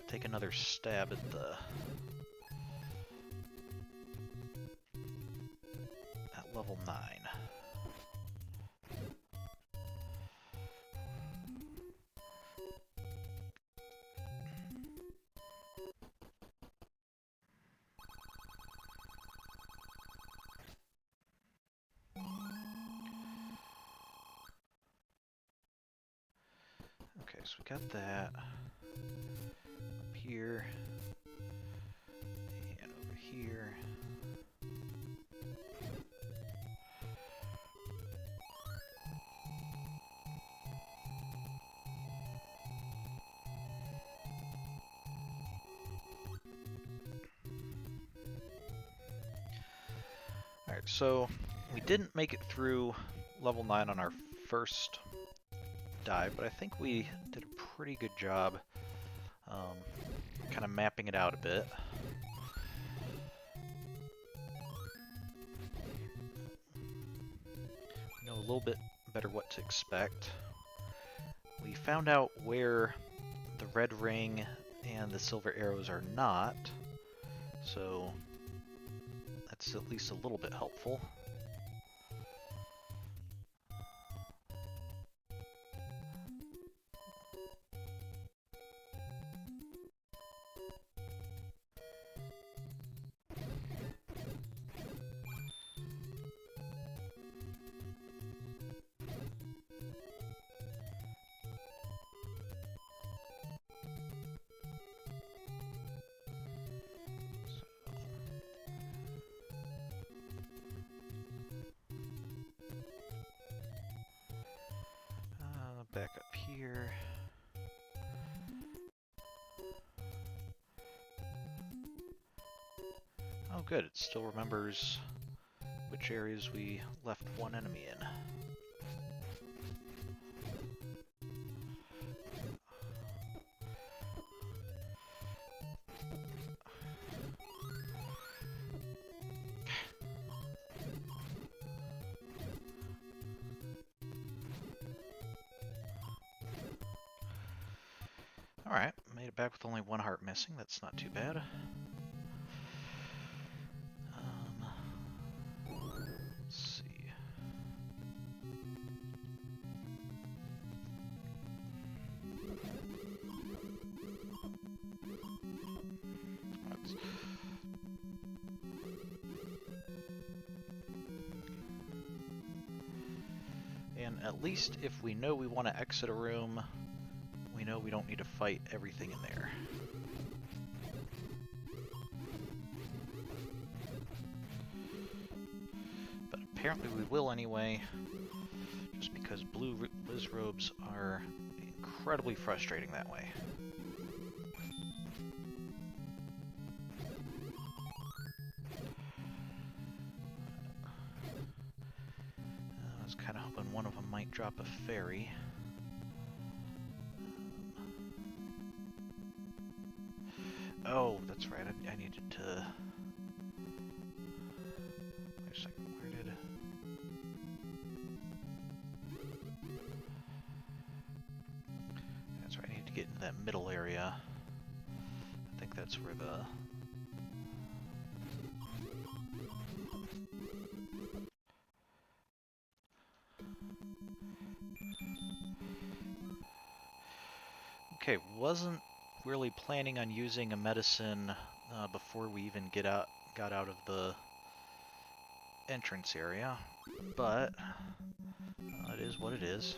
take another stab at level 9. Okay, so we got that up here and over here. Alright, so we didn't make it through level 9 on our first dive, but I think we did a pretty good job kind of mapping it out a bit. We know a little bit better what to expect. We found out where the red ring and the silver arrows are not, so that's at least a little bit helpful. Back up here. Oh good, it still remembers which areas we left one enemy in. Alright, made it back with only one heart missing. That's not too bad. Let's see. And at least if we know we want to exit a room, we know we don't need to fight everything in there. But apparently we will anyway, just because blue Wiz robes are incredibly frustrating that way. I was kind of hoping one of them might drop a fairy. Oh, that's right. I needed to... Wait a second. Where did... That's right. I need to get into that middle area. I think that's where the... Okay, wasn't really planning on using a medicine before we even got out of the entrance area, but it is what it is.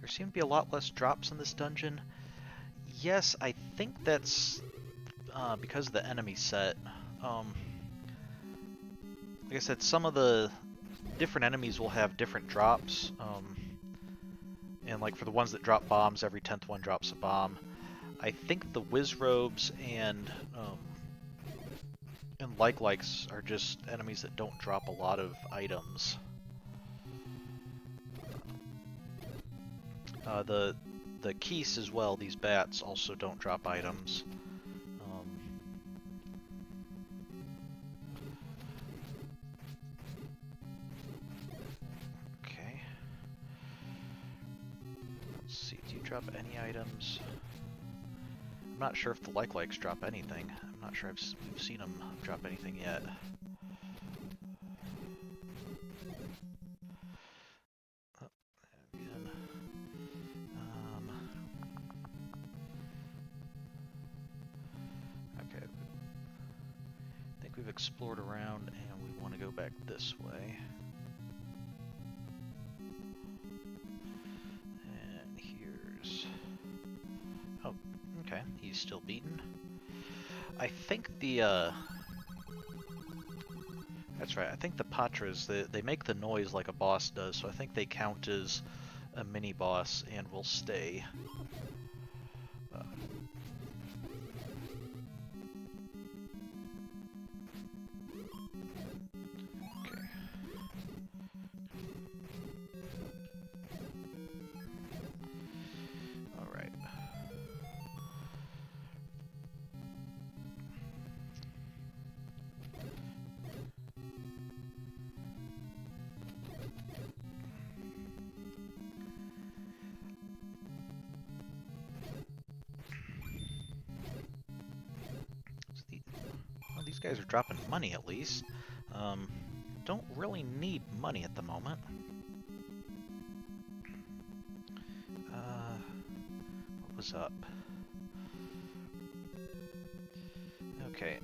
There seem to be a lot less drops in this dungeon. Yes, I think that's because of the enemy set. Like I said, some of the different enemies will have different drops, and like for the ones that drop bombs, every 10th one drops a bomb. I think the Wizrobes and likes are just enemies that don't drop a lot of items. The Keese as well, these bats, also don't drop items. Okay. Let's see, do you drop any items? I'm not sure if the likes drop anything. I'm not sure we've seen them drop anything yet. Oh, again. Okay. I think we've explored around and we want to go back this way. And here's... Oh, okay. He's still beaten. I think the, That's right, I think the Patras, they make the noise like a boss does, so I think they count as a mini-boss and will stay. Okay. Alright. Well, these guys are dropping money at least. Don't really need money at the moment. What was up? Okay,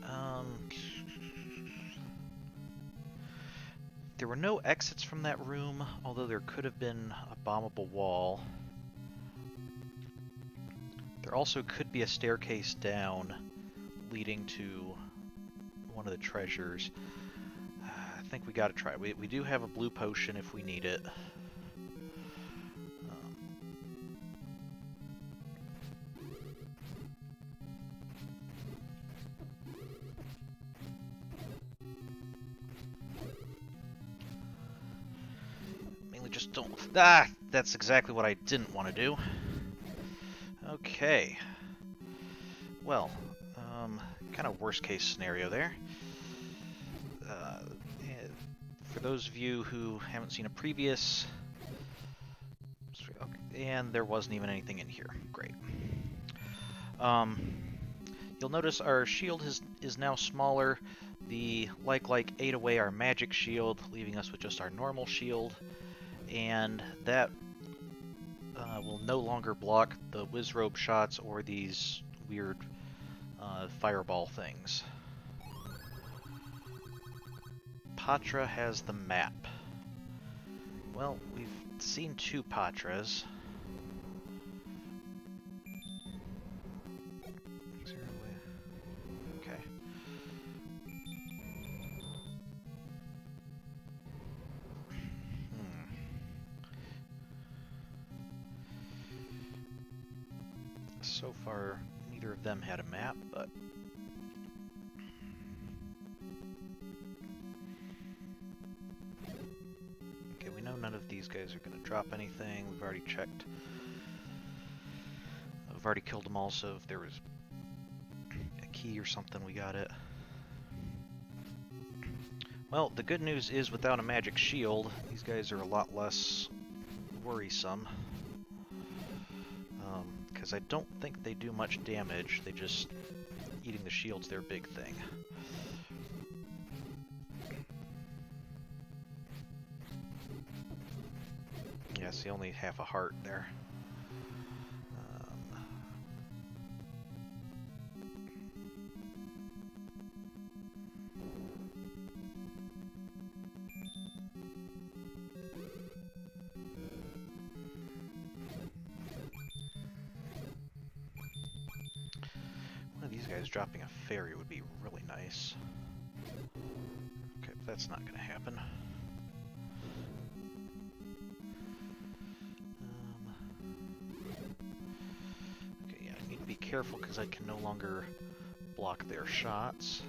there were no exits from that room, although there could have been a bombable wall. There also could be a staircase down leading to one of the treasures. I think we gotta try. We do have a blue potion if we need it. Mainly just don't... Ah! That's exactly what I didn't want to do. Okay. Well, kind of worst case scenario there. For those of you who haven't seen a previous... Okay, and there wasn't even anything in here. Great. You'll notice our shield is now smaller. The like ate away our magic shield, leaving us with just our normal shield. And that will no longer block the Wizrobe shots or these weird fireball things. Patra has the map. Well, we've seen two Patras. Okay. So far, neither of them had a map, but... Okay, we know none of these guys are going to drop anything. We've already checked. We've already killed them all, so if there was a key or something, we got it. Well, the good news is without a magic shield, these guys are a lot less worrisome. Because I don't think they do much damage, they just... eating the shield's their big thing. Yeah, see, only half a heart there. One of these guys dropping a fairy would be really nice. Okay, but that's not going to happen. Okay, yeah, I need to be careful because I can no longer block their shots.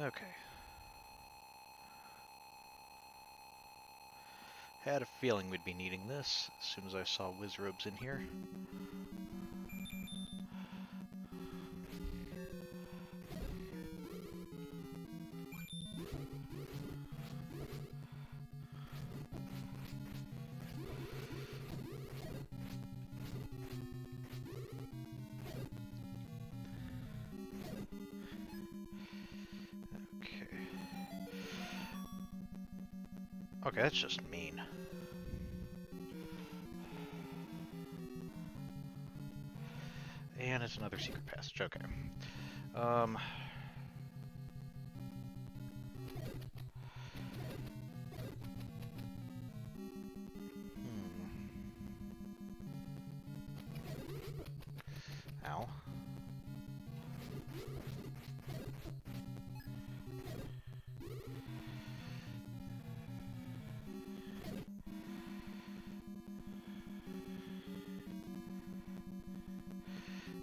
Okay. Had a feeling we'd be needing this as soon as I saw Wizrobes in here. Okay, that's just mean. And it's another secret passage, okay. Ow.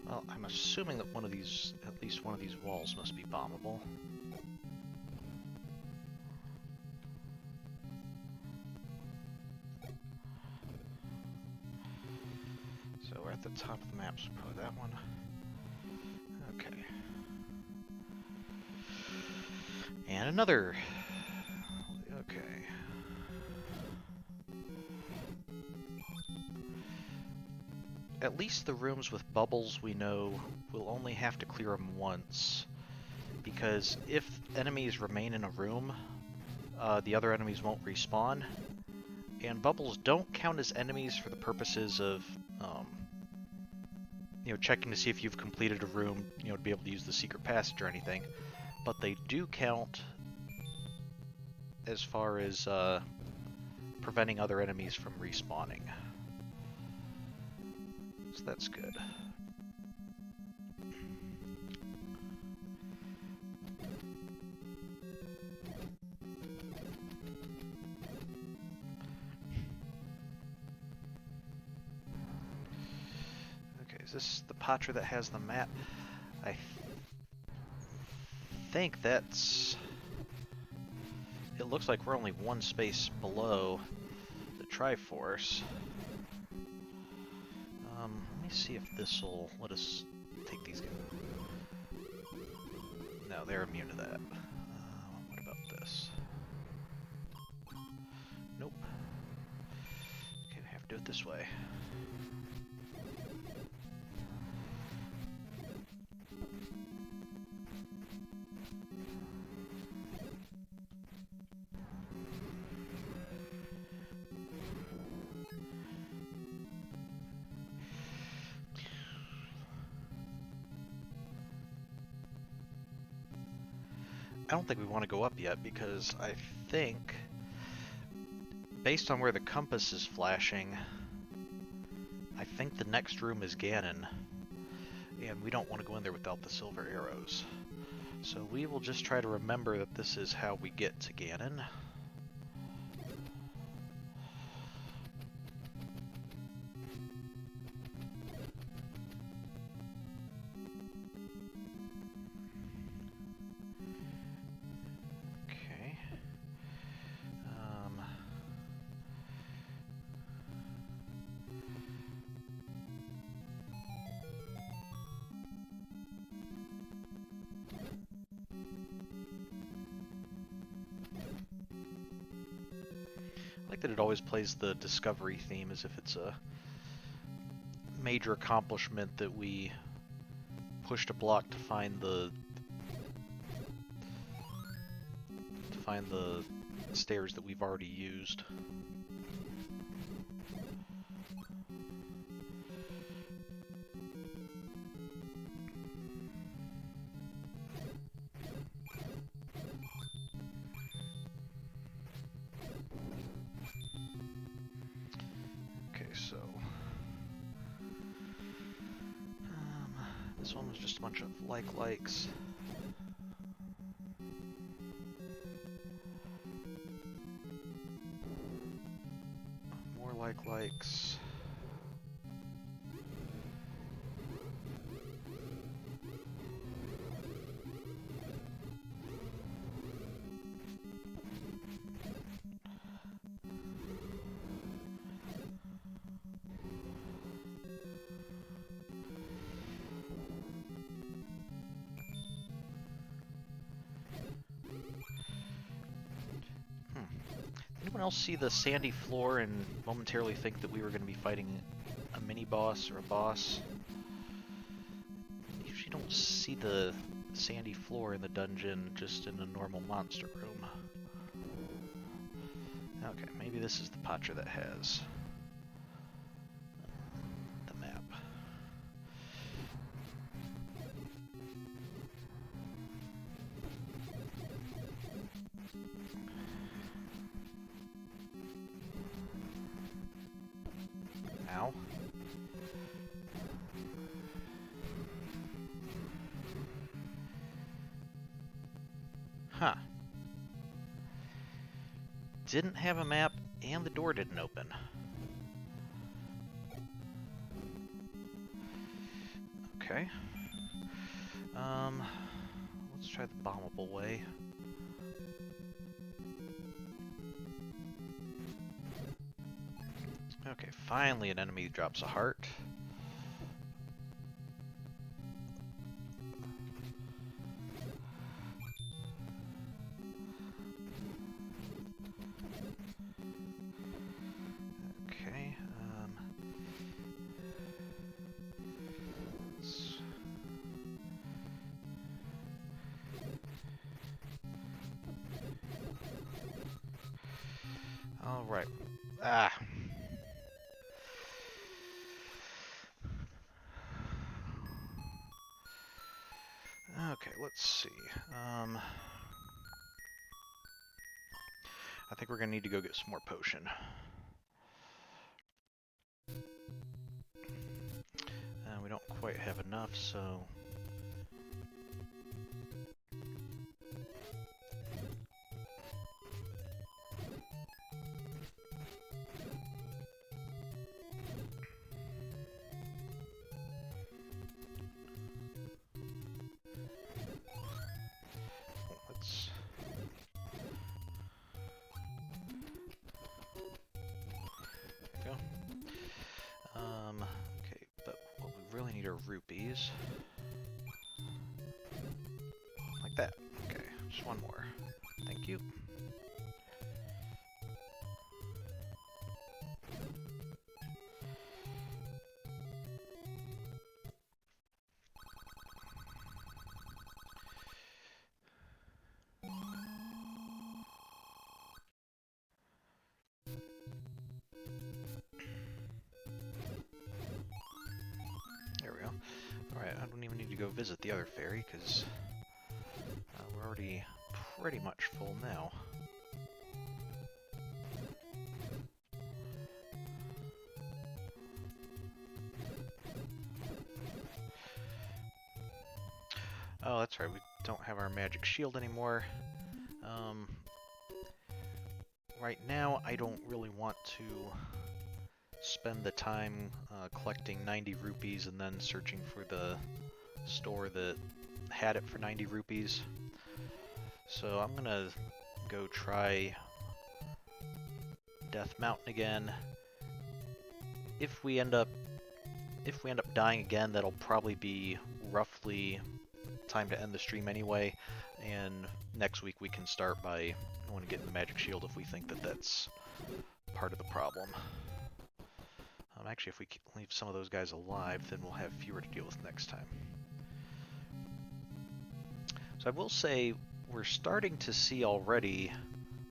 Well, I'm assuming that one of these, at least one of these walls must be bombable. So we're at the top of the map, so probably that one. Okay. And another. Okay. At least the rooms with bubbles we know we'll only have to clear them once, because if enemies remain in a room, the other enemies won't respawn, and bubbles don't count as enemies for the purposes of, you know, checking to see if you've completed a room, you know, to be able to use the secret passage or anything, but they do count as far as preventing other enemies from respawning. So that's good. Okay, is this the Patra that has the map? I think that's... It looks like we're only one space below the Triforce. Let me see if this will let us take these guys. No, they're immune to that. What about this? Nope. Okay, we have to do it this way. I don't think we want to go up yet because I think, based on where the compass is flashing, I think the next room is Ganon, and we don't want to go in there without the silver arrows. So we will just try to remember that this is how we get to Ganon. Okay. I like that it always plays the discovery theme as if it's a major accomplishment that we pushed a block to find the stairs that we've already used. So, this one was just a bunch of likes. More likes. Anyone else see the sandy floor and momentarily think that we were going to be fighting a mini-boss or a boss? You usually don't see the sandy floor in the dungeon, just in a normal monster room. Okay, maybe this is the Pacha that has the map. Ow. Huh. Didn't have a map, and the door didn't open. Okay. Let's try the bombable way. Okay, finally an enemy drops a heart. Okay, all right. Ah. Okay, let's see. I think we're gonna need to go get some more potion. We don't quite have enough, so... let's... There we go. Okay, but what we really need are rupees. Like that. Okay, just one more. Thank you. There we go. Alright, I don't even need to go visit the other fairy, because we're already pretty much full now. Oh, that's right, we don't have our magic shield anymore. Um, right now, I don't really want to spend the time collecting 90 rupees and then searching for the store that had it for 90 rupees. So I'm gonna go try Death Mountain again. If we end up dying again, that'll probably be roughly time to end the stream anyway, and next week we can start by going to get the magic shield if we think that that's part of the problem. Actually, if we leave some of those guys alive, then we'll have fewer to deal with next time. So I will say, we're starting to see already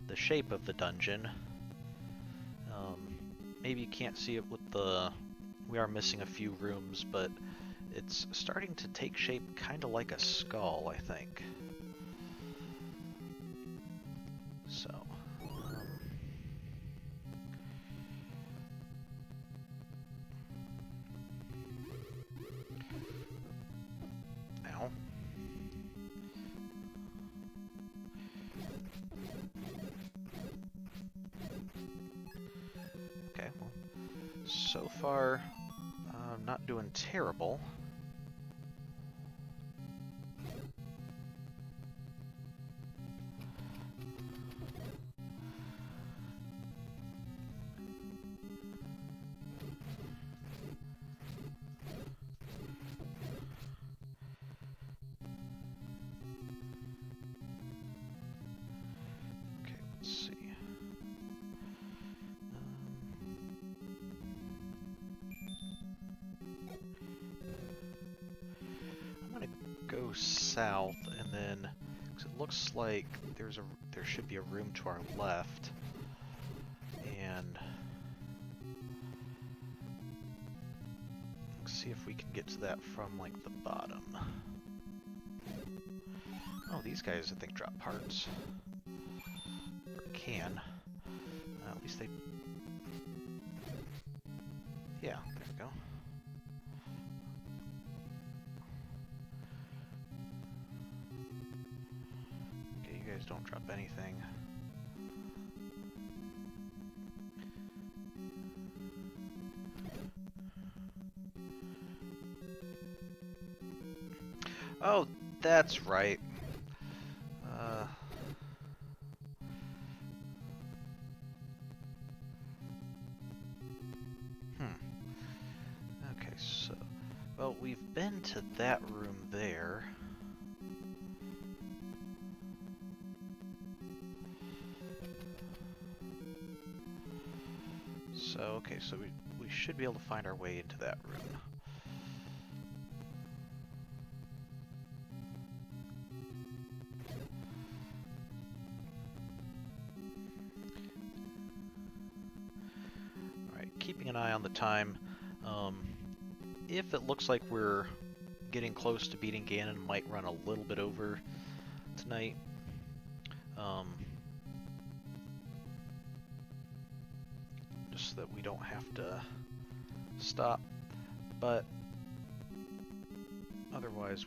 the shape of the dungeon. Maybe you can't see it with the... We are missing a few rooms, but it's starting to take shape kind of like a skull, I think. So... Ow. Okay, well, so far, I'm not doing terrible. Okay, let's see. I'm gonna go south, and then, because it looks like there should be a room to our left, and let's see if we can get to that from like the bottom. Oh, these guys I think drop parts, or can. At least they. Yeah, there we go. Okay, you guys don't drop anything. Oh, that's right. Okay, so... Well, we've been to that room there. So, okay, so we should be able to find our way into that room. Alright, keeping an eye on the time. If it looks like we're getting close to beating Ganon, might run a little bit over tonight. Just so that we don't have to stop, but otherwise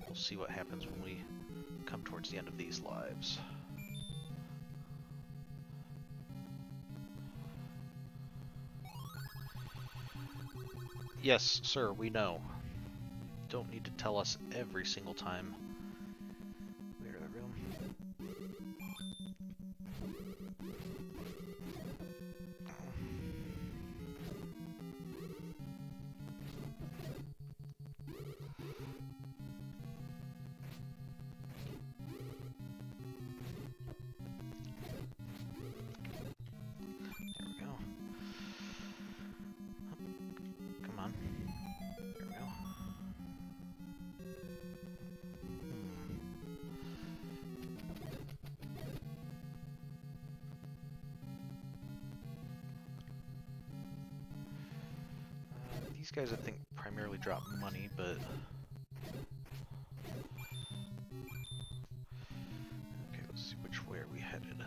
we'll see what happens when we come towards the end of these lives. Yes, sir, we know. Don't need to tell us every single time. Clear the room. These guys, I think, primarily drop money, but... Okay, let's see which way are we headed.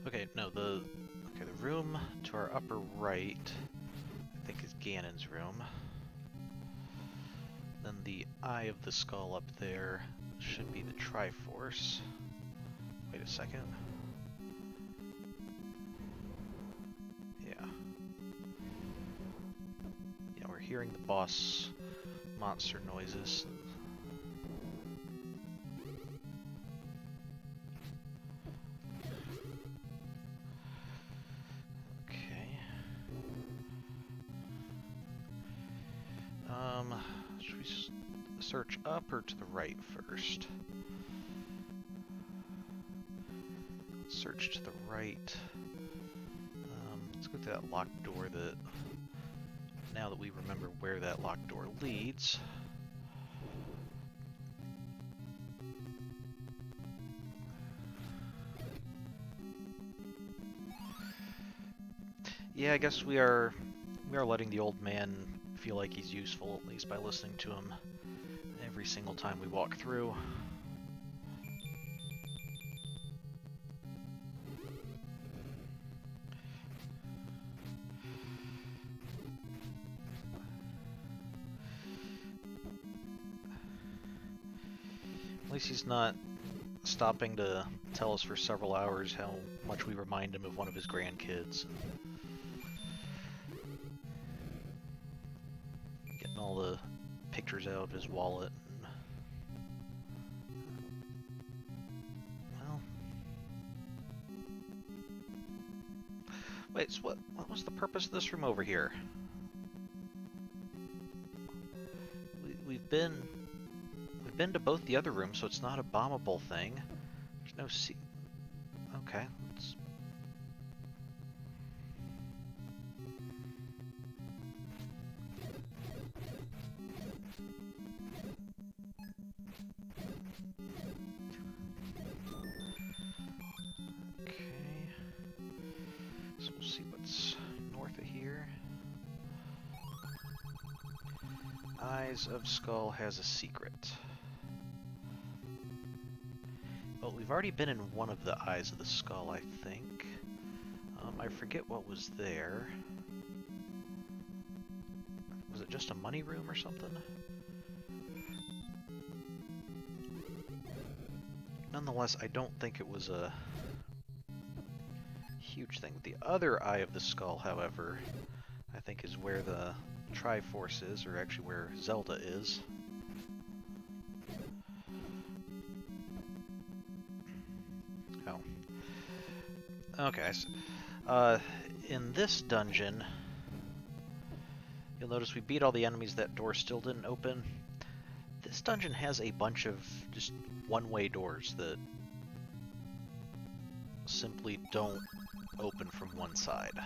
Okay, no, the room to our upper right, I think, is Ganon's room. Then the Eye of the Skull up there should be the Triforce. Wait a second. Yeah. Yeah, we're hearing the boss monster noises. Should we search up or to the right first? Search to the right. Let's go through that locked door that, now that we remember where that locked door leads. Yeah, I guess we are letting the old man feel like he's useful, at least by listening to him every single time we walk through. At least he's not stopping to tell us for several hours how much we remind him of one of his grandkids. Getting all the pictures out of his wallet. Well, wait, so what was the purpose of this room over here? We've been to both the other rooms, so it's not a bombable thing. There's no Okay, let's... Okay. So we'll see what's north of here. Eyes of Skull has a secret. Well, we've already been in one of the Eyes of the Skull, I think. I forget what was there. Was it just a money room or something? Nonetheless, I don't think it was a huge thing. The other Eye of the Skull, however, I think is where the Triforce is, or actually where Zelda is. Oh. Okay, in this dungeon, you'll notice we beat all the enemies, that door still didn't open. This dungeon has a bunch of just one-way doors that simply don't open from one side.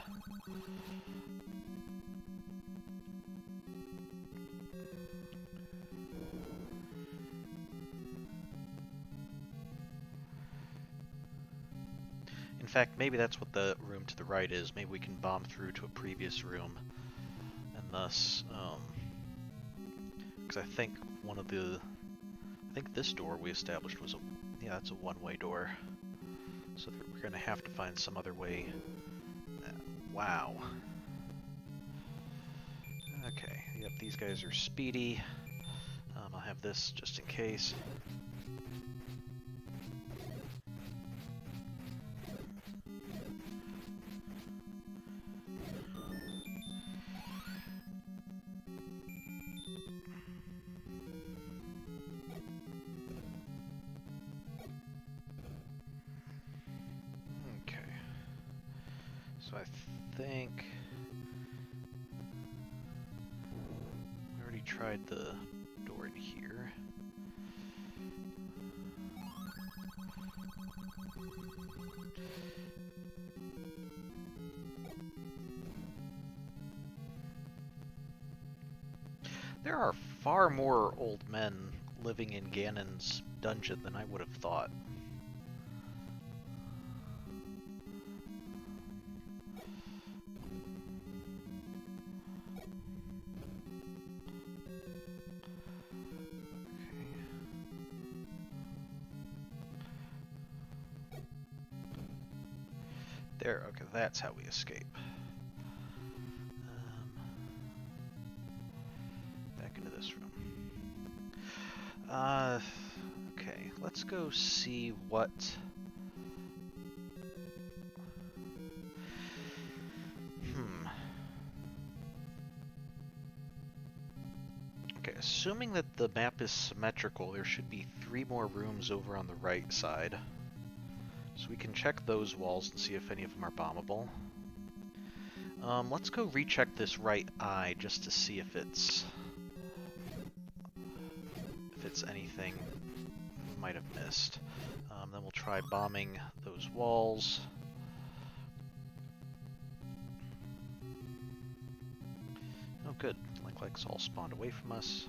In fact, maybe that's what the room to the right is. Maybe we can bomb through to a previous room, and thus, because I think this door we established was yeah, that's a one-way door. So we're gonna have to find some other way. Wow. Okay, yep, these guys are speedy. I'll have this just in case. So I think we already tried the door in here. There are far more old men living in Ganon's dungeon than I would have thought. There, okay, that's how we escape. Back into this room. Okay, let's go see what... Okay, assuming that the map is symmetrical, there should be 3 more rooms over on the right side. So we can check those walls and see if any of them are bombable. Let's go recheck this right eye just to see if it's anything we might have missed. Then we'll try bombing those walls. Oh good, like it's all spawned away from us.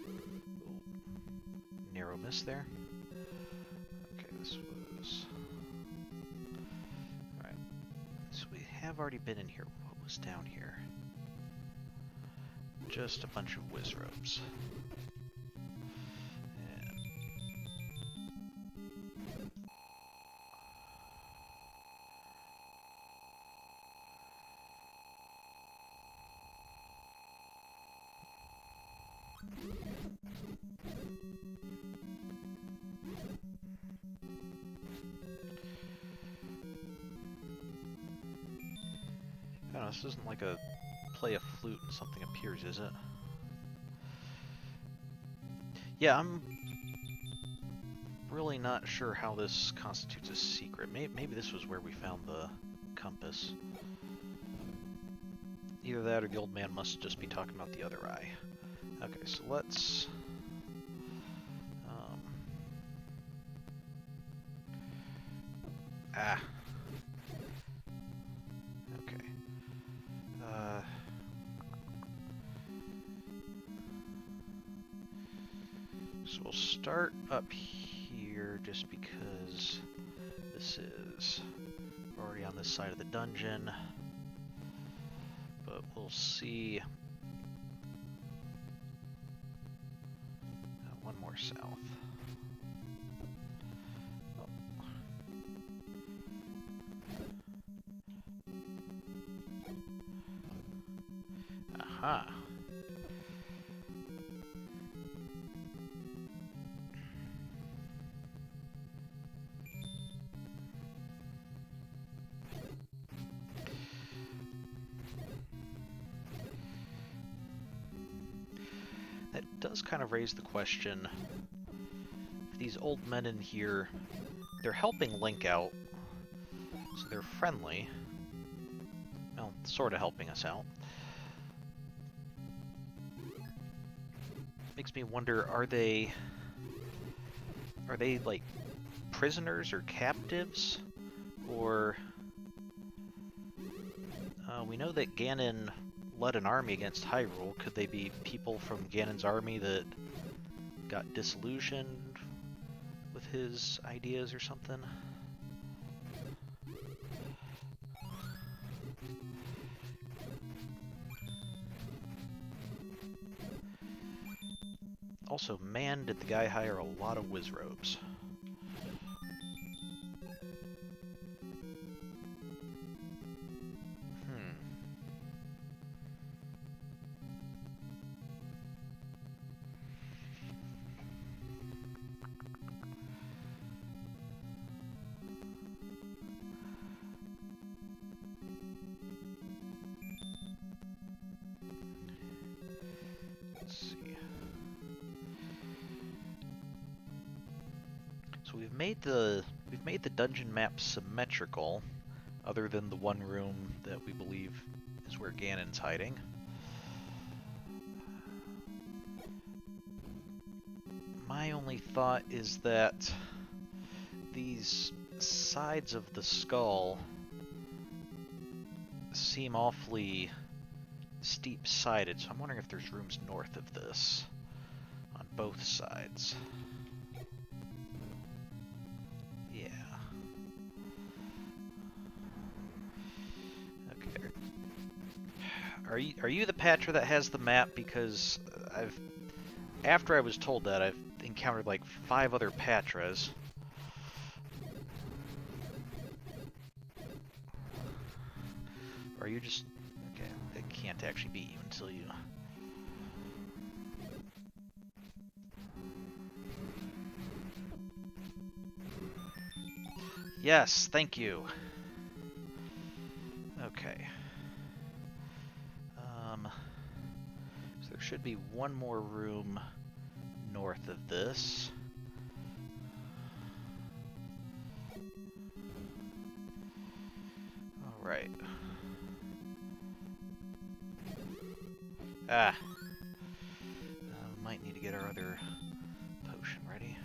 Ooh. Narrow miss there. Okay, this was... Alright, so we have already been in here. What was down here? Just a bunch of whiz robes. I don't know, this isn't like a play a flute and something appears, is it? Yeah, I'm really not sure how this constitutes a secret. Maybe this was where we found the compass. Either that or the old man must just be talking about the other eye. Okay, so let's... Okay. So we'll start up here just because this is already on this side of the dungeon. But we'll see. One more south. Oh. Aha. That does kind of raise the question, if these old men in here, they're helping Link out, so they're friendly. Well, sort of helping us out. Makes me wonder, are they like prisoners or captives? Or we know that Ganon led an army against Hyrule. Could they be people from Ganon's army that got disillusioned with his ideas or something? Also, man, did the guy hire a lot of whiz robes. So we've made the dungeon map symmetrical, other than the one room that we believe is where Ganon's hiding. My only thought is that these sides of the skull seem awfully steep-sided, so I'm wondering if there's rooms north of this on both sides. Yeah. Okay. Are you the patcher that has the map? Because after I was told that, I've encountered like 5 other patras. Or are you just... Okay, it can't actually be you until you... Yes, thank you. Okay. So there should be one more room north of this. Alright. Ah. Might need to get our other potion ready.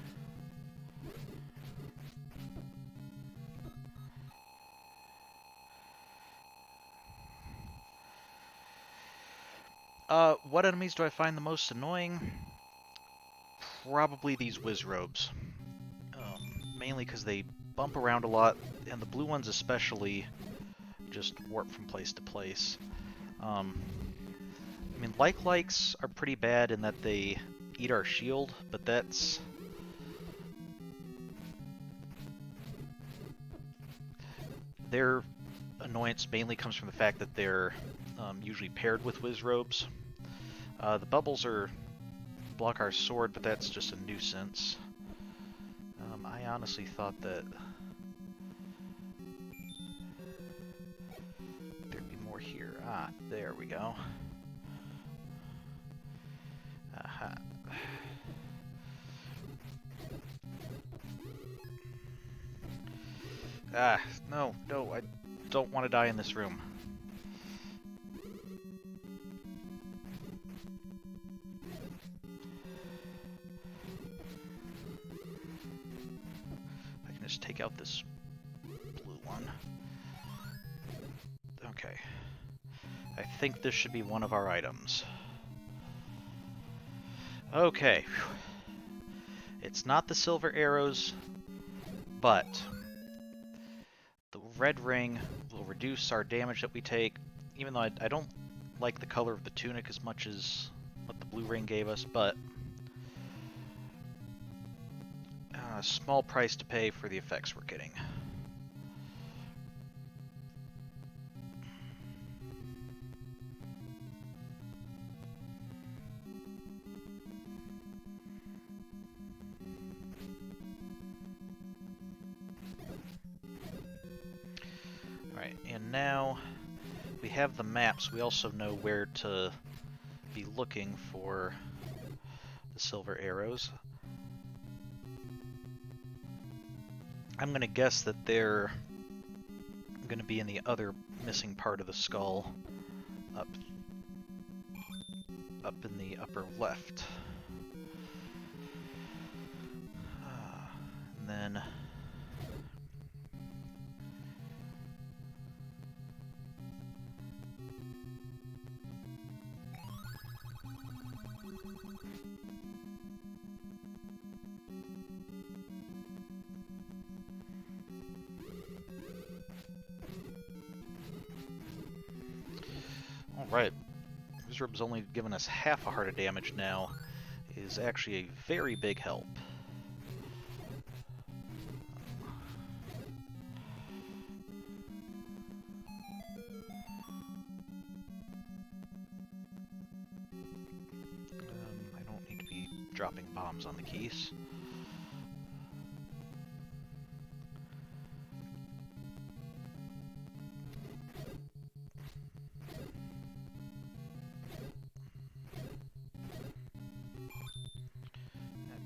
What enemies do I find the most annoying? Probably these Wizrobes. Mainly because they bump around a lot, and the blue ones especially just warp from place to place. I mean, likes are pretty bad in that they eat our shield, but that's... Their annoyance mainly comes from the fact that they're usually paired with Wizrobes. The bubbles block our sword, but that's just a nuisance. I honestly thought that there'd be more here. Ah, there we go. Aha. Ah, no, I don't want to die in this room. I can just take out this blue one. Okay. I think this should be one of our items. Okay. It's not the silver arrows, but the red ring will reduce our damage that we take, even though I don't like the color of the tunic as much as what the blue ring gave us, but a small price to pay for the effects we're getting. Alright, and now we have the maps. We also know where to be looking for the silver arrows. I'm going to guess that they're going to be in the other missing part of the skull, up in the upper left. And then alright, Wizard's only given us half a heart of damage now, is actually a very big help. I don't need to be dropping bombs on the keys.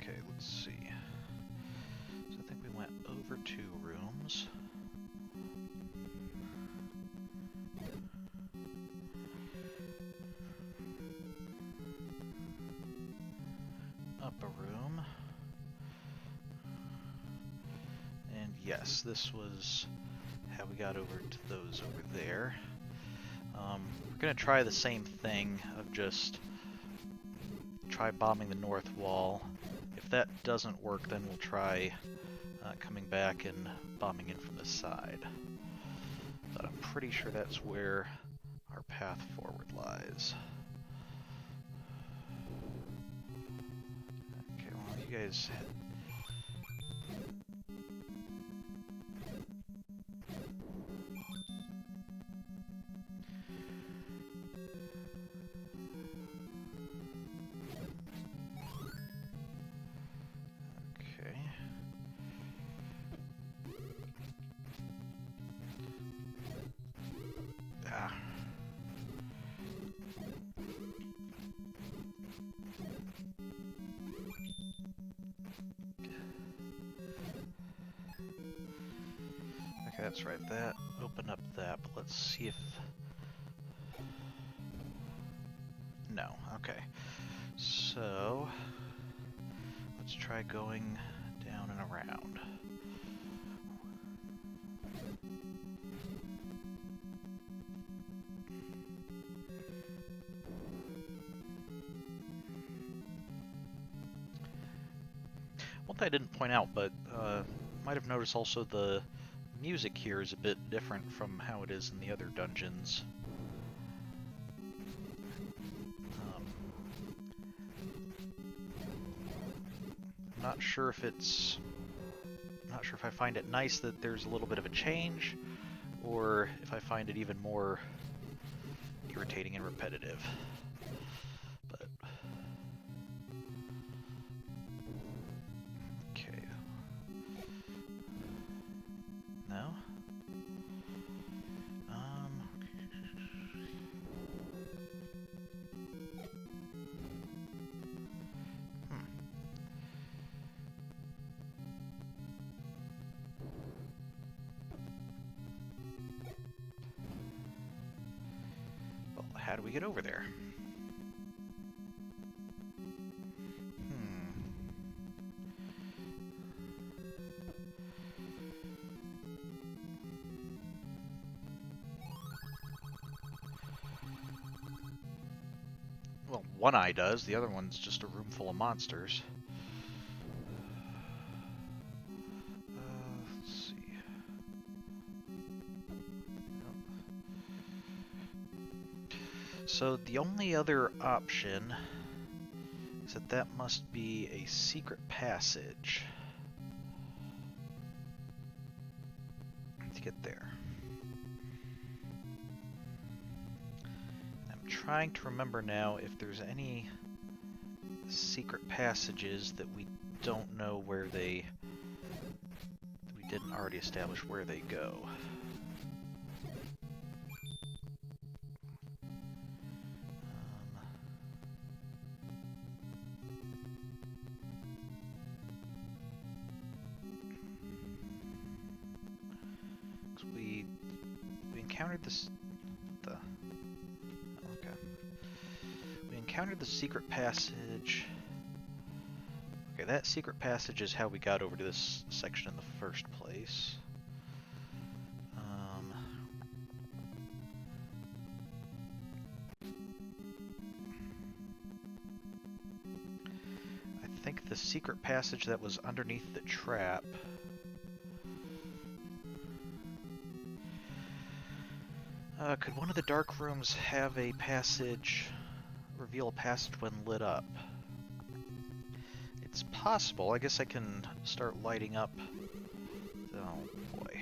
Okay, let's see. So I think we went over 2 rooms. Up a room. And yes, this was how we got over to those over there. We're going to try the same thing of just try bombing the north wall. If that doesn't work, then we'll try coming back and bombing in from the side. But I'm pretty sure that's where our path forward lies. Okay, well, you guys... that's right. That opened up that, but let's see if... No, okay. So, let's try going down and around. One thing I didn't point out, but might have noticed also the music here is a bit different from how it is in the other dungeons. I'm not sure if it's... I'm not sure if I find it nice that there's a little bit of a change, or if I find it even more irritating and repetitive. But... okay. No? Well, how do we get over there? Well, one eye does, the other one's just a room full of monsters. Let's see. So the only other option is that must be a secret passage to get there. I'm trying to remember now if there's any secret passages that we don't know where they... we didn't already establish where they go. We encountered this... okay. We encountered the secret passage... okay, that secret passage is how we got over to this section in the first place. I think the secret passage that was underneath the trap... could one of the dark rooms have a passage, reveal a passage when lit up? It's possible. I guess I can start lighting up. Oh boy.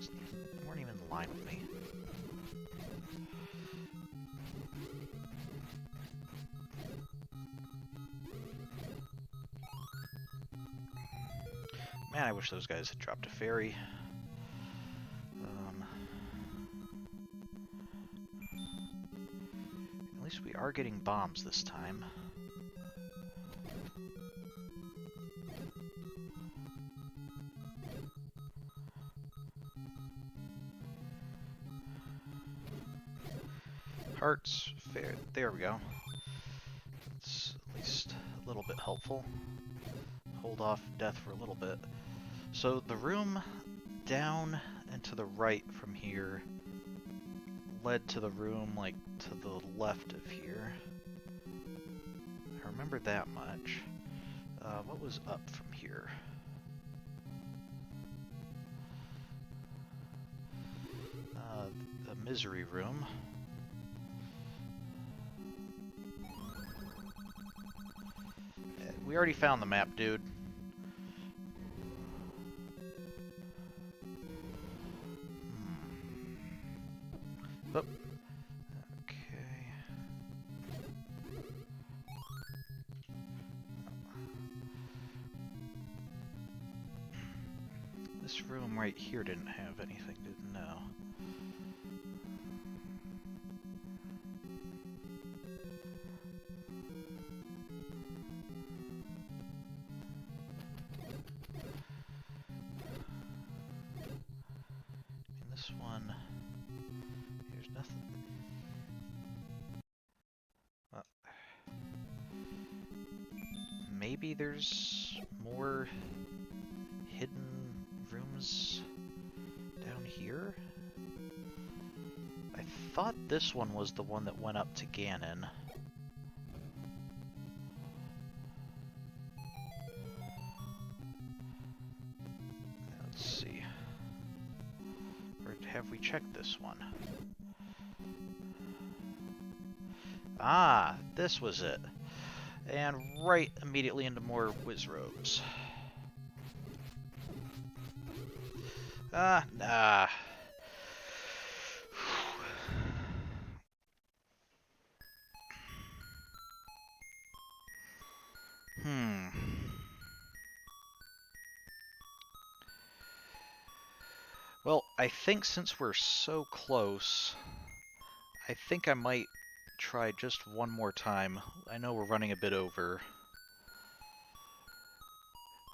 They weren't even in line with me. Man, I wish those guys had dropped a fairy. At least we are getting bombs this time. Hearts, fair. There we go. It's at least a little bit helpful. Hold off death for a little bit. So the room down and to the right from here led to the room like to the left of here. I remember that much. What was up from here? The misery room. We already found the map, dude. Oh. Okay. This room right here didn't have anything, didn't know. This one, there's nothing. Maybe there's more hidden rooms down here? I thought this one was the one that went up to Ganon. Let's see. Or have we checked this one? Ah, this was it. And right immediately into more Wizrobes. Nah. Well, I think since we're so close, I think I might try just one more time. I know we're running a bit over,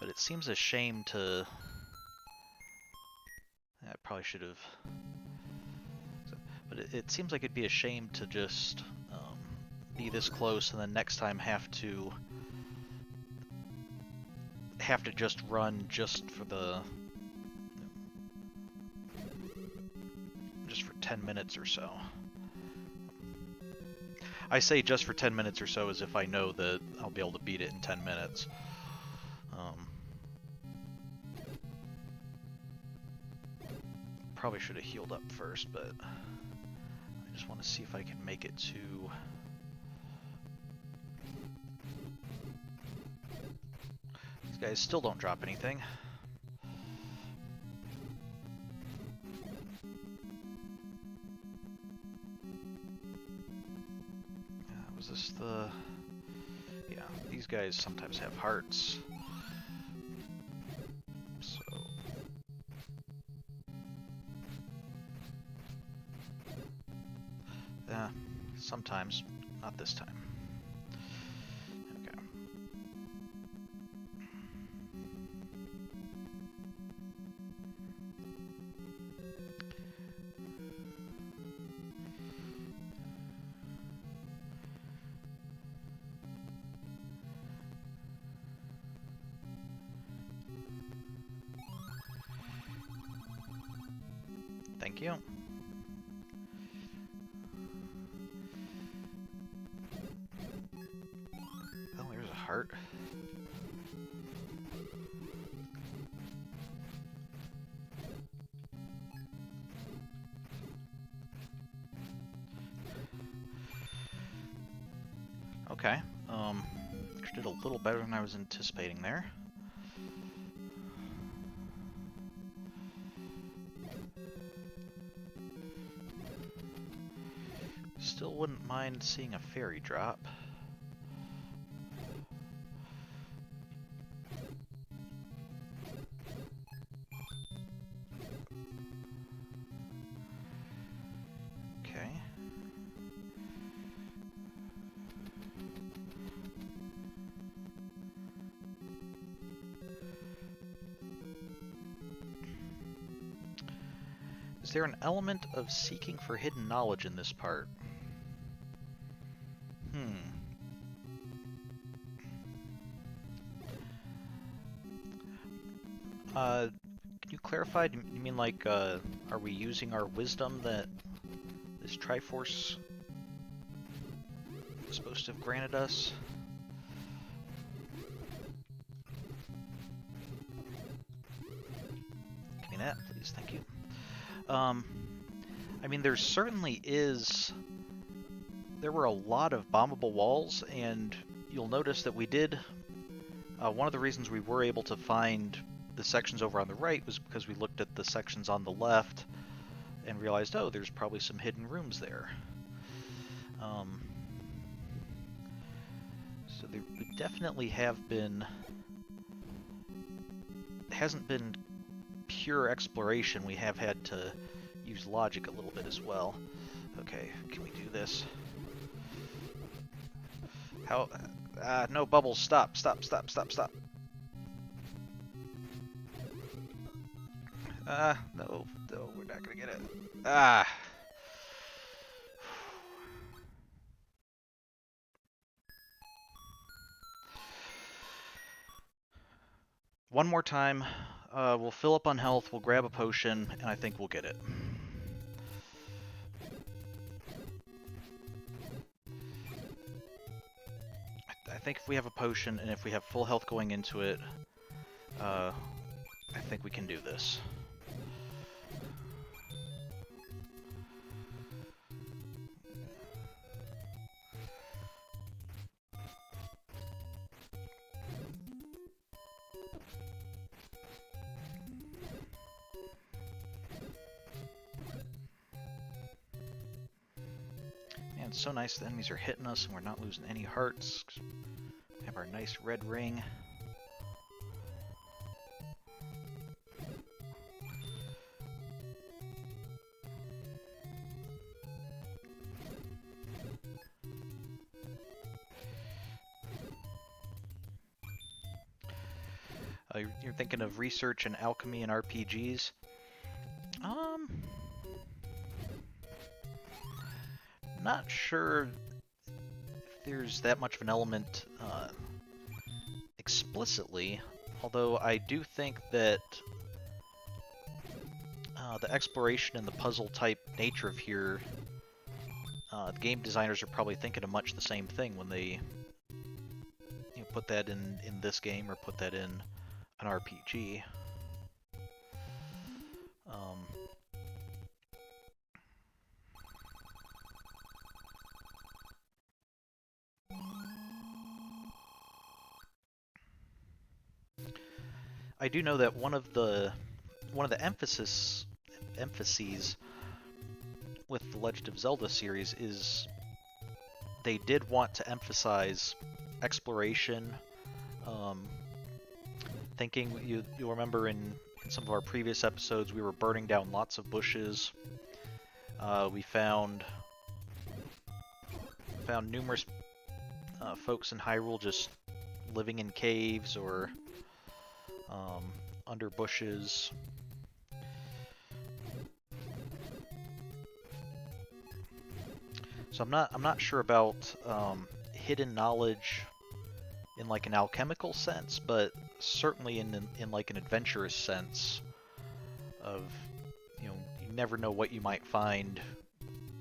but it seems a shame to... I probably should have... But it seems like it'd be a shame to just be this close and then next time have to just run just for 10 minutes or so. I say just for 10 minutes or so as if I know that I'll be able to beat it in 10 minutes. Probably should have healed up first, but I just want to see if I can make it to... These guys still don't drop anything. Was this the... Yeah, these guys sometimes have hearts. So... sometimes. Not this time. Okay. Thank you. Oh, there's a heart. Okay. Did a little better than I was anticipating there. Still wouldn't mind seeing a fairy drop. Okay. Is there an element of seeking for hidden knowledge in this part? Can you clarify? Do you mean like, are we using our wisdom that this Triforce is supposed to have granted us? Give me that, please. Thank you. I mean, there certainly is... There were a lot of bombable walls, and you'll notice that we did... one of the reasons we were able to find the sections over on the right was because we looked at the sections on the left and realized, oh, there's probably some hidden rooms there. So there definitely have been... It hasn't been pure exploration. We have had to use logic a little bit as well. Okay, can we do this? How... no bubbles. Stop, stop, stop, stop, stop. No, we're We're not gonna get it. Ah! One more time. We'll fill up on health, we'll grab a potion, and I think we'll get it. I think if we have a potion, and if we have full health going into it, I think we can do this. Man, it's so nice the enemies are hitting us and we're not losing any hearts. We have our nice red ring. You're thinking of research and alchemy and RPGs? Not sure if there's that much of an element explicitly, although I do think that the exploration and the puzzle type nature of here, the game designers are probably thinking of much the same thing when they put that in this game or put that in an RPG. I do know that one of the emphases with the Legend of Zelda series is they did want to emphasize exploration. Thinking you'll remember in some of our previous episodes we were burning down lots of bushes. We found numerous folks in Hyrule just living in caves or under bushes. So I'm not sure about hidden knowledge in like an alchemical sense, but certainly in like an adventurous sense of, you never know what you might find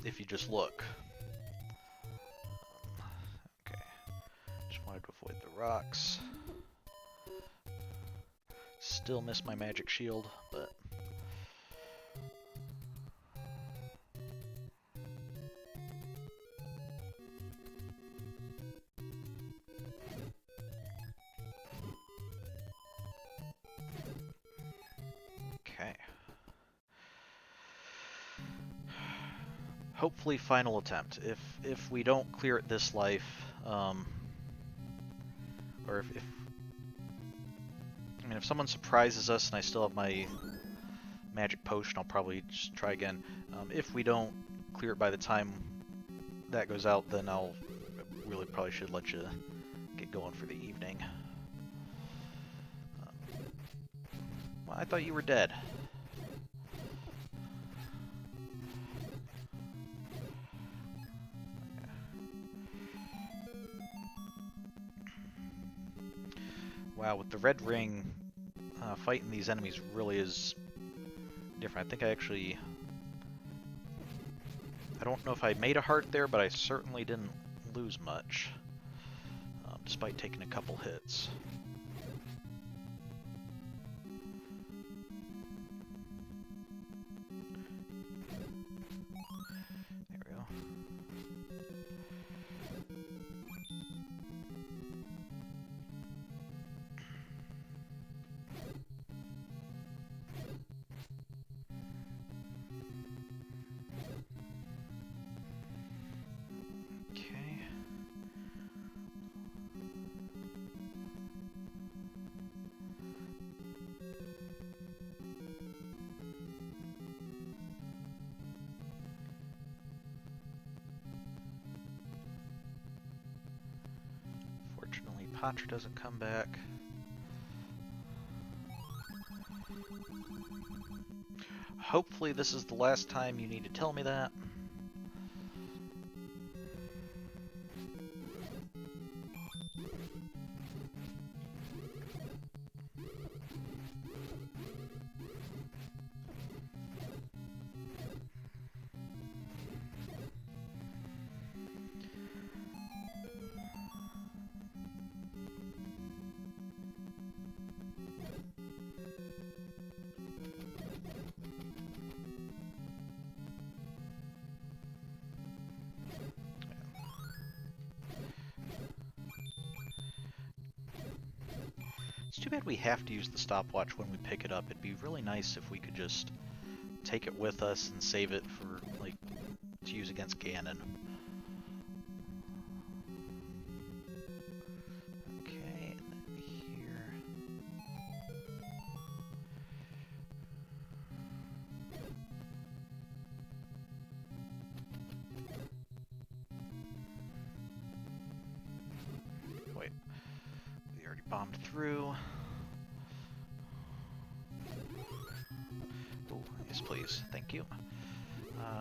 if you just look. Okay, just wanted to avoid the rocks. Still miss my magic shield, but okay. Hopefully final attempt. If we don't clear it this life, or if someone surprises us and I still have my magic potion, I'll probably just try again. If we don't clear it by the time that goes out, then I'll really probably should let you get going for the evening. Well, I thought you were dead. Wow, with the red ring, fighting these enemies really is different. I think I don't know if I made a heart there, but I certainly didn't lose much, despite taking a couple hits. There we go. Patra doesn't come back. Hopefully this is the last time you need to tell me that. It's too bad we have to use the stopwatch when we pick it up. It'd be really nice if we could just take it with us and save it for, like, to use against Ganon. Okay, and then here. Wait, we already bombed through. Oh, yes please, thank you.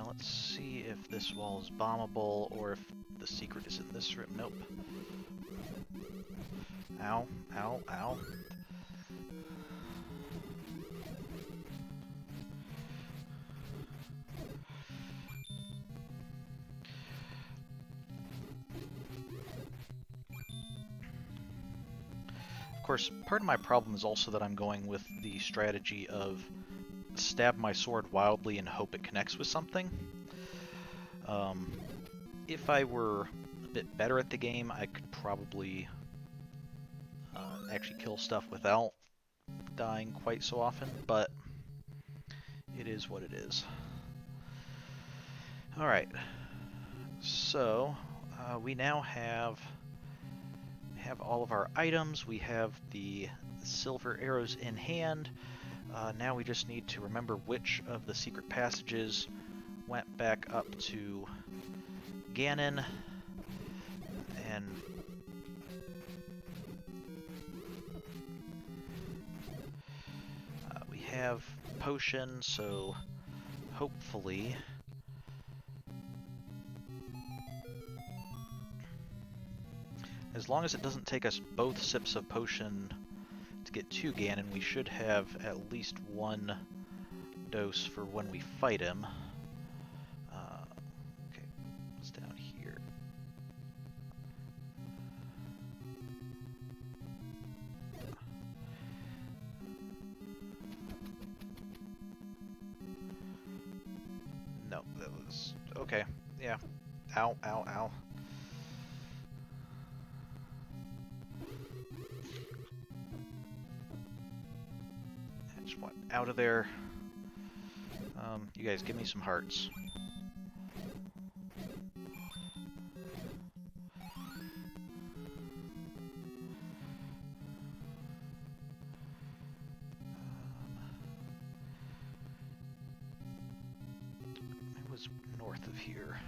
Let's see if this wall is bombable or if the secret is in this room. Nope. Ow, ow, ow. Of course, part of my problem is also that I'm going with the strategy of stab my sword wildly and hope it connects with something. If I were a bit better at the game, I could probably actually kill stuff without dying quite so often, but it is what it is. Alright, so we now have all of our items. We have the silver arrows in hand. Now we just need to remember which of the secret passages went back up to Ganon, and we have potion, so hopefully as long as it doesn't take us both sips of potion to get to Ganon, we should have at least one dose for when we fight him. Okay, what's down here? No, that was... okay, yeah. Ow, ow, ow. Just want out of there. You guys, give me some hearts. It was north of here.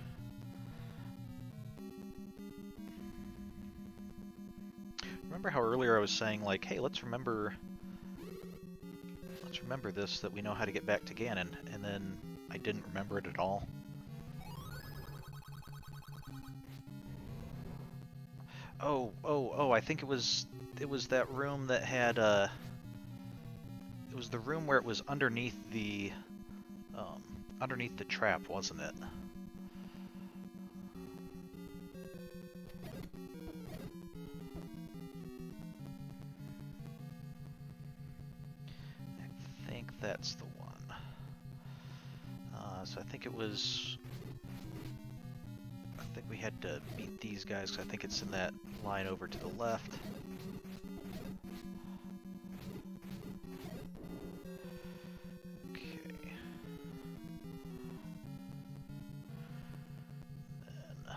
Remember how earlier I was saying, like, hey, let's remember this, that we know how to get back to Ganon, and then I didn't remember it at all. Oh, I think it was that room that had, it was the room where it was underneath the trap, wasn't it? I think that's the one. So I think it was... I think we had to beat these guys, because I think it's in that line over to the left. Okay. Then...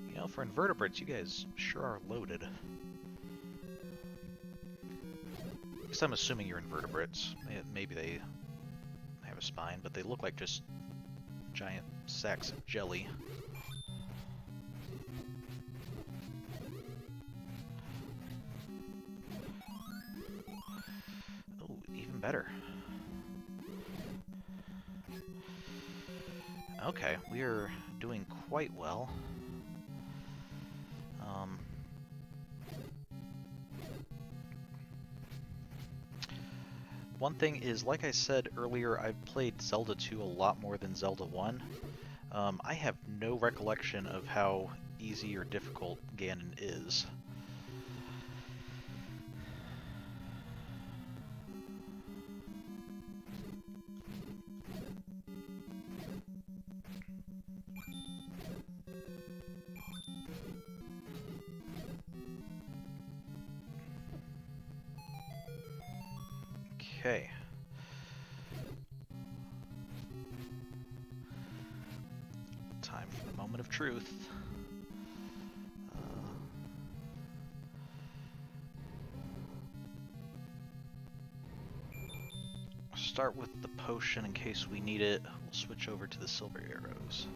you know, for invertebrates, you guys sure are loaded. At least I'm assuming you're invertebrates. Maybe they have a spine, but they look like just giant sacks of jelly. Oh, even better. Okay, we are doing quite well. One thing is, like I said earlier, I've played Zelda 2 a lot more than Zelda 1. I have no recollection of how easy or difficult Ganon is. Okay. Time for the moment of truth. Start with the potion in case we need it. We'll switch over to the silver arrows.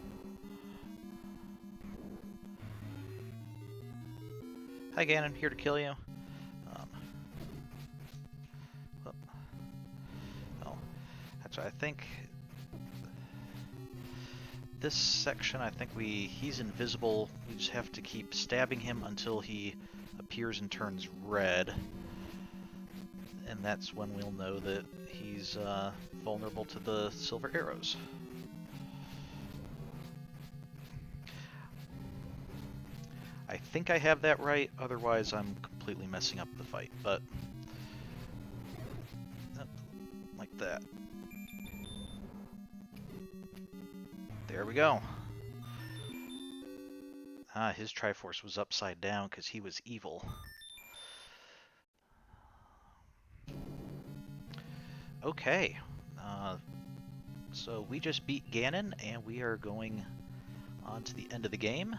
Hi Ganon, here to kill you. Well, that's what I think. This section, I think he's invisible. We just have to keep stabbing him until he appears and turns red. And that's when we'll know that he's vulnerable to the silver arrows. I think I have that right, otherwise I'm completely messing up the fight, but like that. There we go. Ah, his Triforce was upside down because he was evil. Okay, so we just beat Ganon, and we are going on to the end of the game.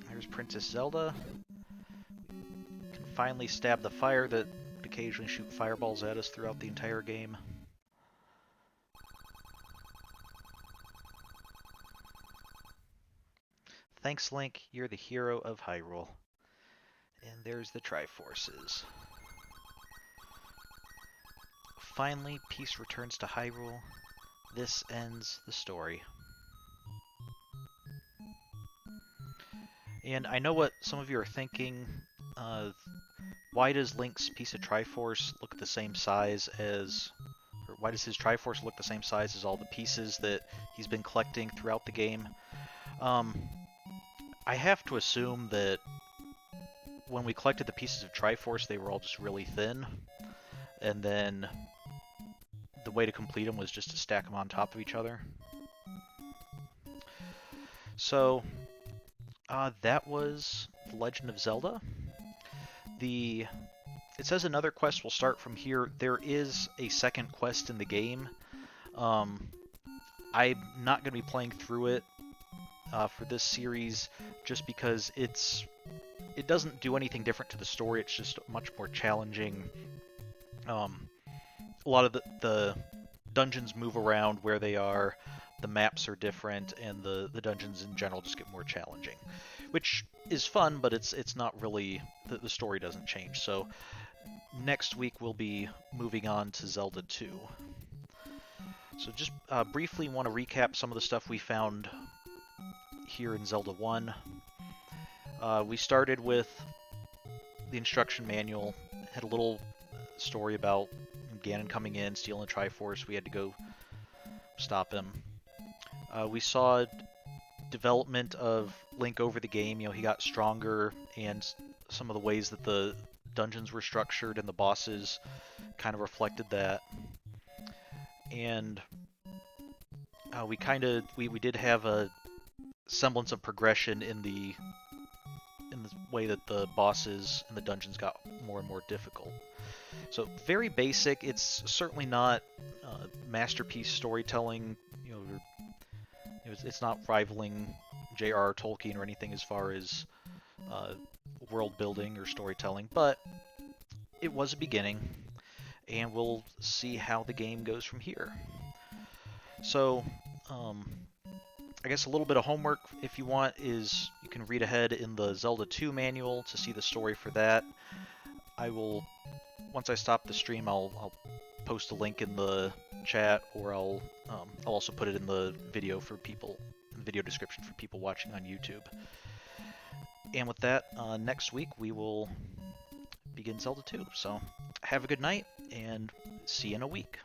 Here's Princess Zelda. Can finally stab the fire that would occasionally shoot fireballs at us throughout the entire game. Thanks, Link. You're the hero of Hyrule. And there's the Triforces. Finally, peace returns to Hyrule. This ends the story. And I know what some of you are thinking. Why does Link's piece of Triforce look the same size as... Or why does his Triforce look the same size as all the pieces that he's been collecting throughout the game? I have to assume that when we collected the pieces of Triforce, they were all just really thin. And then the way to complete them was just to stack them on top of each other. So, that was The Legend of Zelda. It says another quest will start from here. There is a second quest in the game. I'm not going to be playing through it for this series just because it doesn't do anything different to the story. It's just much more challenging. A lot of the dungeons move around where they are, the maps are different, and the dungeons in general just get more challenging, which is fun, but it's not really, the story doesn't change. So next week we'll be moving on to Zelda 2. So just briefly want to recap some of the stuff we found here in Zelda 1. We started with the instruction manual, had a little story about Ganon coming in, stealing the Triforce. We had to go stop him. We saw development of Link over the game. You know, he got stronger, and some of the ways that the dungeons were structured and the bosses kind of reflected that. And we did have a semblance of progression in the way that the bosses and the dungeons got more and more difficult. So very basic. It's certainly not masterpiece storytelling. You know, it's not rivaling J.R.R. Tolkien or anything as far as world building or storytelling, but it was a beginning. and we'll see how the game goes from here. So, I guess a little bit of homework, if you want, is you can read ahead in the Zelda II manual to see the story for that. I will, once I stop the stream, I'll post a link in the chat, or I'll also put it in the video for people, video description for people watching on YouTube. And with that, next week we will begin Zelda 2. So have a good night, and see you in a week.